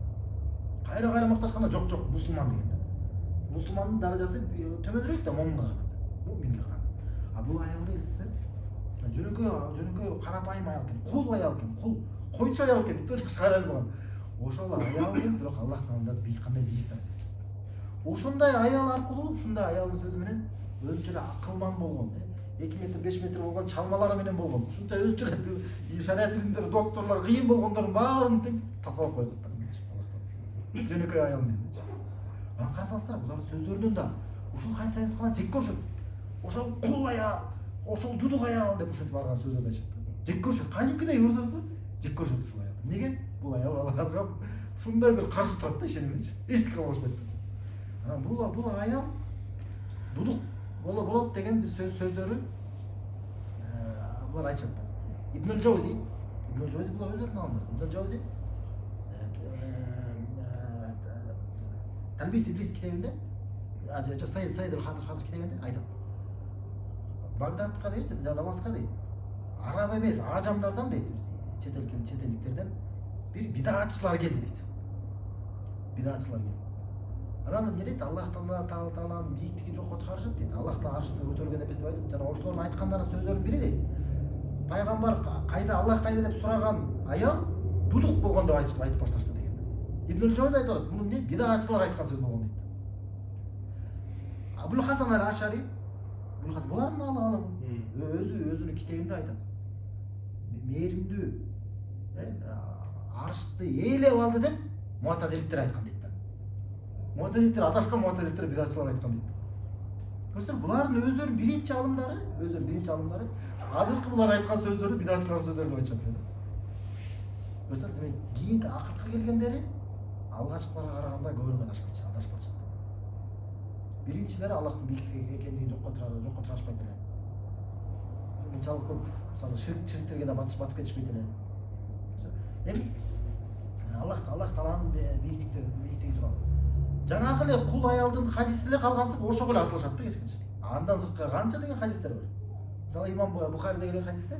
Кайра макташканда жок, мусулман деген да. Мусулмандын даражасы төмөнүрөөк да момунга караганда, муминге караганда. А бул аялды элсиздер, жөнөкөй карапайым аял экен, кул аял экен, койчу аял экен, тышкы карай албаган. Ошол аял экен, бирок Аллахтын алдында кандай бийик даражасы. Ушундай аял аркылуу, ушундай аялдын сөзү менен өзүнчө эле акылман болгон, 2 метр 5 метр болгон чалмалары менен болгон, ушунча өзүнчө эле шариат илимдери докторлор кыйын болгондордун баарын тең талкалап коет да. Жөнөкөй аял менен. Аны карасаңыздар, булардын сөздөрүнөн да ушул кайсы айтканда жек көрүшөт. Ошол кул аял, ошол дудук аял деп ушинтип барган сөздөрдү айтышат. Жек көрүшөт. Кадимкидей көрсөңүздөр, жек көрүшөт ушул аялды. Неге? Бул аял аларга ушундай бир каршы турат да ишенимчи. Эчтеке кыла алышпайт. Анан бул аял дудук болот деген бир сөздөрү булар айтышат да. Ибн Джаузи булар өздөрүнүн алымдары. Ибн Джаузи Талбис Иблис китебинде, Саид ал-Хатыр китебинде айтат. Багдадка дейт, Дамаска дейт. Араб эмес, ажамдардан дейт, чет элдиктерден бир бидатчылар келди дейт. Бидатчылар келди. Анан эмне дейт? Аллах Тааланын бийиктигин жокко чыгарышып дейт. Аллах Таала аршына көтөргөн эмес деп айтып, жана ошолордун айткандарынын сөздөрүнүн бири дейт. Пайгамбар кайда, Аллах кайда деп сураган аял дудук болгон деп айтып башташты деген. Ибн Джаузи айтат, бул эмне? Бидатчылар айткан сөз болгон дейт. Абул Хасан аль-Ашари, булардын алымы, өзүнүн китебинде айтат. Мээримдүү аршты ээлеп алды деп муатазиликтер айткан дейт да. Муатазиликтер адашкан, муатазиликтер бидатчылар айткан дейт. Көрсөңүздөр, булардын өздөрүнүн биринчи алымдары, азыркы булар айткан сөздөрү бидатчылардын сөздөрү деп айтышат да. Көрсөңүздөр, демек кийинки акыркы келгендери алгачкыларга караганда көбүрөөк адашпачы. Биринчилери Аллахтын бийиктиги экендигин жокко чыгарышпайт эле. Мынчалык көп мисалы ширктерге да батып кетишпейт эле. Эми Аллах Тааланын бийиктиги тууралуу. Жанагы эле кул аялдын хадиси эле калгансып ошого эле асылышат да кечкенче. Андан сырткары канча деген хадистер бар. Мисалы Имам Бухариде келген хадисте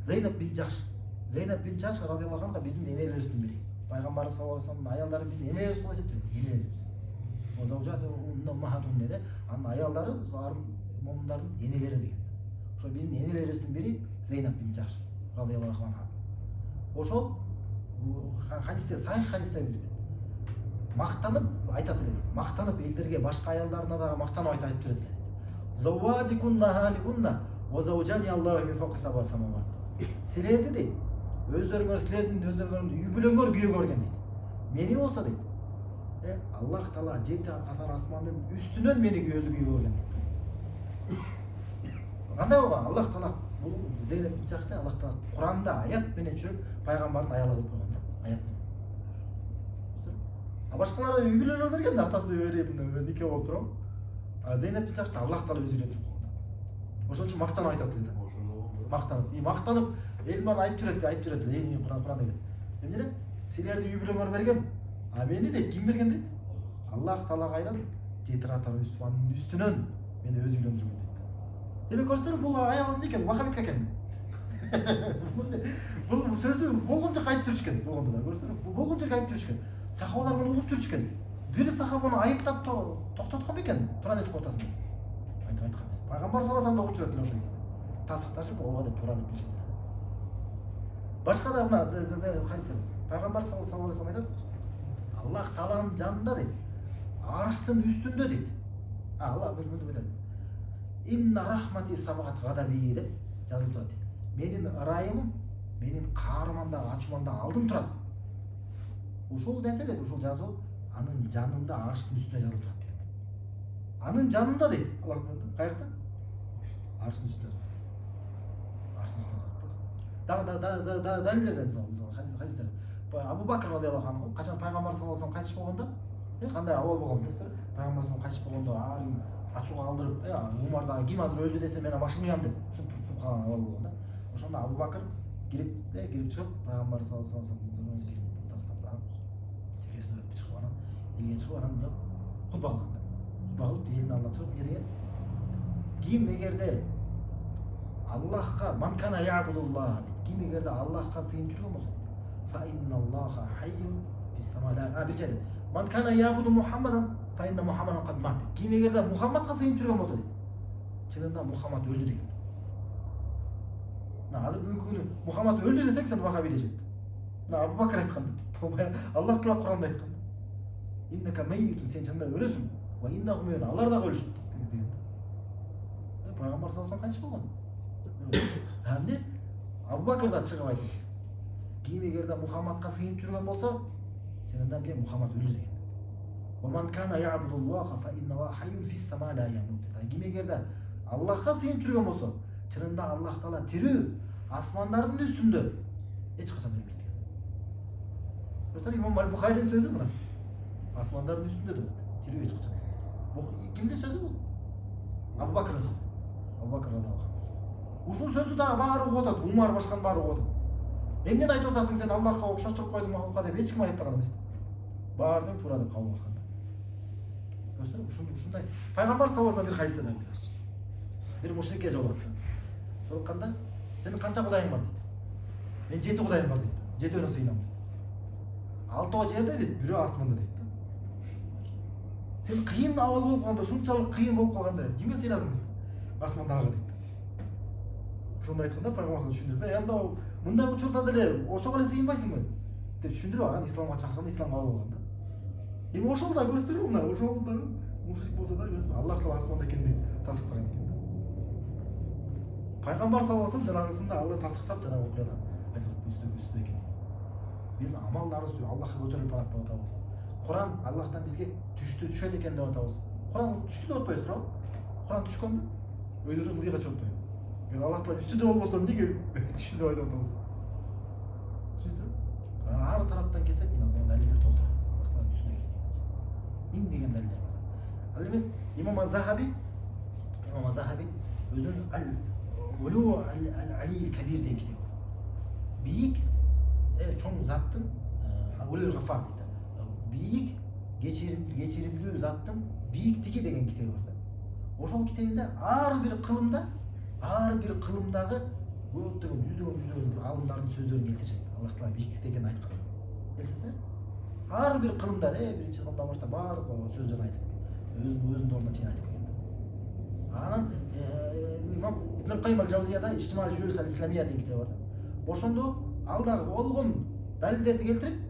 Зейнеп бин Жахш радиаллаху анха биздин энелерибиздин бири. Пайгамбар саллаллаху алейхи вассаламдын аялдары биздин энелерибиз болуп эсептелет. Деди. Анын аялдары момундардын энелери деген. Ошо биздин энелерибиздин бири Зейнеп бин Жахш радиаллаху анха. Ошол хадисте, сахих хадисте мактанып айтат эле. Мактанып элдерге, башка аялдарына дагы мактанып айтып жүрөт эле. Завадикунна халикунна ва заужани Аллаху мин фоқи саба самават. Силерди дейт, силердин өздөрүңөрдүн үй бүлөңөр күйөө көргөн дейт. Мени болсо дейт, Аллах Таала 7 катар асмандын үстүнөн мени өзү күйөө көргөн дейт. Кандай болгон? Аллах Таала бул Зейнеп бин Жахшты Аллах Таала Куранда аят менен түшүрүп пайгамбардын аялы кылып койгон да, аят менен. А башкалар үй бүлөлөр берген да, атасы берип нике болуп туруп. А Зейнеп бин Жахшты Аллах Таала өзү үйрөтүп койгон да. Ошон үчүн мактанып айтат эле да. Мактанып эл мага айтып жүрөт эле, Куран деген. Эмне? Силерди үй бүлөңөр берген, а мени дейт ким берген дейт? Аллах Таала кайдан 7 катар асмандын үстүнөн мени өзү үйлөндүргөн дейт. Демек көрсөңүздөр, бул аял эмне экен? Вахабитка экен. Бул сөздү болгон жерге айтып жүрүшкөн, болгондо да көрсөңүздөр, бул болгон жерге айтып жүрүшкөн. Сахабалар муну угуп жүрүшкөн. Бир сахабаны айыптап токтоткон бекен, тура эмес ортасында. деп айткан эмес. Пайгамбар саллаллаху алейхи вассалам да учурат эле ошол кезде. Тасыкташып ооба деп туура деп билишет. Башка да мына кайсы Пайгамбар саллаллаху алейхи вассалам айтат, Аллах Тааланын жанында дейт, арыштын үстүндө дейт. Алла мынтип айтат. Инна рахмати сабагат гадаби деп жазылып турат. Менин ырайымым, менин каармандагы ачуумандагы алдым турат. Ушул нерсе дейт, ушул жазуу анын жанында арыштын үстүнө жазылып турат дейт. Анын жанында дейт. Аллахтын каякта? Арыштын үстүнө. Арыштын үстүнө жазылып. Да далилдер мисалы хадистер. Абу Бакр радиаллаху анху качан Пайгамбар саллаллаху алейхи вассалам кайтыш болгондо, кандай абал болгон билесиздер? Пайгамбар саллаллаху алейхи вассалам кайтыш болгондо ачууга алдырып, Умар дагы ким азыр өлдү десе мен башымды уям деп ушинтип туруп калган абал болгон да. Ошондо Абу Бакр кирип чыгып Пайгамбар саллаллаху алейхи вассалам тастап жекесин өтүп чыгып анан элге чыгып анан кутба кылган да. Кутба кылып элдин алдына чыгып эмне деген? Ким эгерде Аллахка манкана я'будуллах дейт. Ким эгерде Аллахка сыйынып жүргөн болсо, fa innalloha hayyun fis sama la bilче. Манкана я'буду Мухаммадан fa inna Muhammadan qad mat. Ким эгерде Мухаммадка сыйынып жүргөн болсо дейт, чынында Мухаммад өлдү деген. Азыр бүгүнкү күнү Мухаммад өлдү десек сен вахаби дешет. Абу Бакр айткан. Аллах Таала Куранда айткан. Иннака мейютун, сен чында өлөсүң. Ва иннахум мейютун, алар дагы өлүшөт деген. Пайгамбар саллаллаху алейхи кайтыш болгон. Эмне? Абу Бакр да чыгып айтты. Ким эгерде Мухаммадка сыйынып жүргөн болсо, чынында мен Мухаммад өлдү деген. Ва ман кана я'будуллаха фа инналлаха хайюн фис сама ла ямут. Ким эгерде Аллахка сыйынып жүргөн болсо, чынында Аллах Таала тирүү, асмандардын үстүндө эч качан өлбөйт деген. Mesela İmam Bukhari'nin sözü mü lan? Asmanların üstünde de tiriyor eç kachon. Bu kimde sözü bu? Abu Bakr'ın sözü. Abu Bakr radıyallahu anh. Ушул сөздү дагы баары угуп атат. Умар башканын баары угуп атат. Эмнени айтып атасың сен Аллахка окшоштуруп койдуң макулукка деп эч ким айыптаган эмес. Баардыгы туура деп кабыл алган. Көрсөңүр ушундай пайгамбар саллаллаху алейхи вассалам бир кайсыдан айтты. Бир мушрикке жолукту. Жолукканда сенин канча кудайың бар дейт. Мен 7 кудайым бар дейт. 7-өөнө сыйынам дейт. 6 жерде дейт, бирөө асманда дейт. Сен кыйын абал болуп калганда, ушунчалык кыйын болуп калганда кимге сыйнасың дейт. Асмандагы дейт. Ошондо айтканда пайгамбар түшүндүрүп, анда мындай учурда деле ошого эле сыйынбайсыңбы деп түшүндүрүп алган, исламга чакырганда исламга кабыл алган да. Эми ошол да көрсөтүрбү мына, ошол да мушрик болсо да көрсөтүр. Аллах Таала асманда экен деп тасыктаган экен да. Пайгамбар саллаллаху алейхи вассалам жанагысында Алла тасыктап жанагы окуяда айтып атты, үстү экен. Биздин амалдарыбыз Аллахка көтөрүлүп барат деп атабыз. Куран Аллахтан бизге түшөт экен деп атабыз. Куран түштү деп атпайбыз туурабы? Куран түшкөнбү? Өйдөрү мындайга чоктойбу. Эгер Аллах Таала үстүдө болбосо эмнеге түштү деп айтып атабыз? Түшүнүңүзбү? Ар тараптан келсек, мына далилдер толтура. Аллах Таала үстүдө экен. Миңдеген далилдер бар. Ал эмес Имам Az-Zahabi өзүнүн Улу Алил Кабир деген китеби бар. Бийик чоң заттын Улул Гаффар дейт. Бийик кечиримдүү заттын бийиктиги деген китеби бар да. Ошол китебинде ар бир кылымдагы көптөгөн жүздөгөн алымдардын сөздөрүн келтиришет. Аллах Таала бийиктикте экенин айткан. Билесиздер? Ар бир кылымда биринчи кылымдан баштап баардык сөздөрүн айтып, өзүнүн ордуна чейин айтып койгон. Анан имам Ибн ал-Кайим ал-Жавзияда Ижтимаъ al-Julus al-Islamiyya деген китеби бар да. Ошондо ал дагы болгон далилдерди келтирип,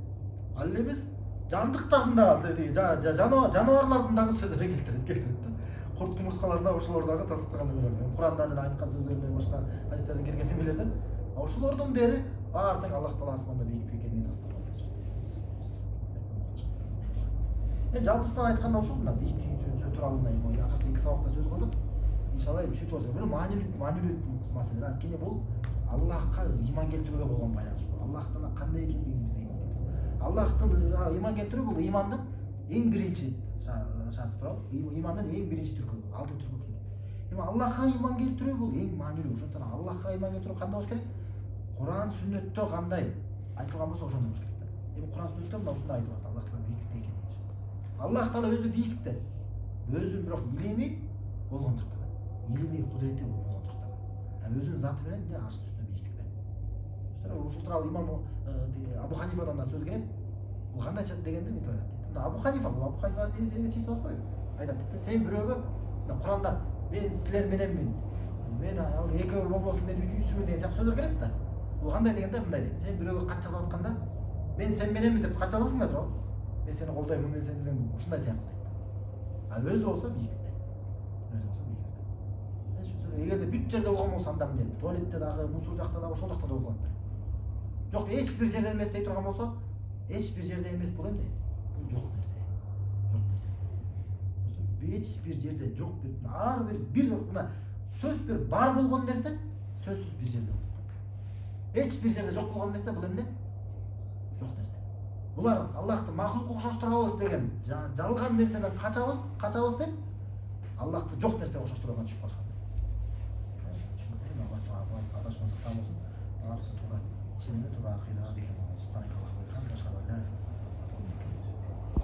ал эмес жандыктардын дагы жаныбарлардын дагы сөздөрүн келтирет да. Курт кумурскаларда ошолор дагы тасыктаган эмелер. Куранда жана айткан сөздөрүнө башка хадистерден келген эмелерде ошолордун бери баары тең Аллах Таала асманда бийиктик экенин тастап атат. Мен жалпысынан айтканда ошол мына бийиктик тууралуу мына акыркы 2 сабакта сөз кылдык. Иншалла бүшүп болсо, бир маанилүү маселе. Анткени бул Аллахка иман келтирүүгө болгон байланыштуу. Аллахтан кандай экендигин бизге иман келтирүү. Аллахтан иман келтирүү бул имандын эң биринчи шарты туурабы? Имандын эң биринчи түркү, алты түркү. Эми Аллахка иман келтирүү бул эң маанилүү. Ошондон Аллахка иман келтирүү кандай болуш керек? Куран, сүннөттө кандай айтылган болсо ошондой болуш керек да. Эми Куран, сүннөттө мына ушундай айтылып атат. Аллах Таала бийиктикте экен. Аллах Таала өзү бийиктикте. Өзү бирок илими болгон жакта. Илими кудурети болгон жакта. Өзүнүн заты менен арштын үстүндө бийиктикте. Ушул тууралуу имам Абу Ханифадан да сөз келет. Бул кандай чат дегенде мынтип айтат. Абу Ханифа чист болбойбу? Айтат. Сен бирөөгө Куранда мен силер мененмин, мен ал экөө болбосун мен үчүнчүсүмүн деген сыяктуу сөздөр келет да. Бул кандай дегенде мындай дейт: сен бирөөгө кат жазып атканда мен сен мененмин деп кат жазасың да туурабы? Мен сени колдоймун, мен сени менен ушундай сыяктуу дейт. А өзү болсо бийликте. Өзү болсо бийликте. Эгерде бүт жерде болгон болсо анда мындай туалетте дагы, мусор жакта дагы, ошол жакта да болуп калат. Жок, эч бир жерде эмес дей турган болсо, эч бир жерде эмес бул эмне? Бул жок нерсе. Жок нерсе. Эч бир жерде жок, ар бир мына сөз бир бар болгон нерсе сөзсүз бир жерде болот. Эч бир жерде жок болгон нерсе бул эмне? Жок нерсе. Булар Аллахты махлукка окшоштурабыз деген жалган нерседен качабыз деп Аллахты жок нерсеге окшоштурууга түшүп калышкан. Ушундай Аллах таала адашмаса сактаган болсун. Барысы туура чынында туура акыйдага бекем болсун.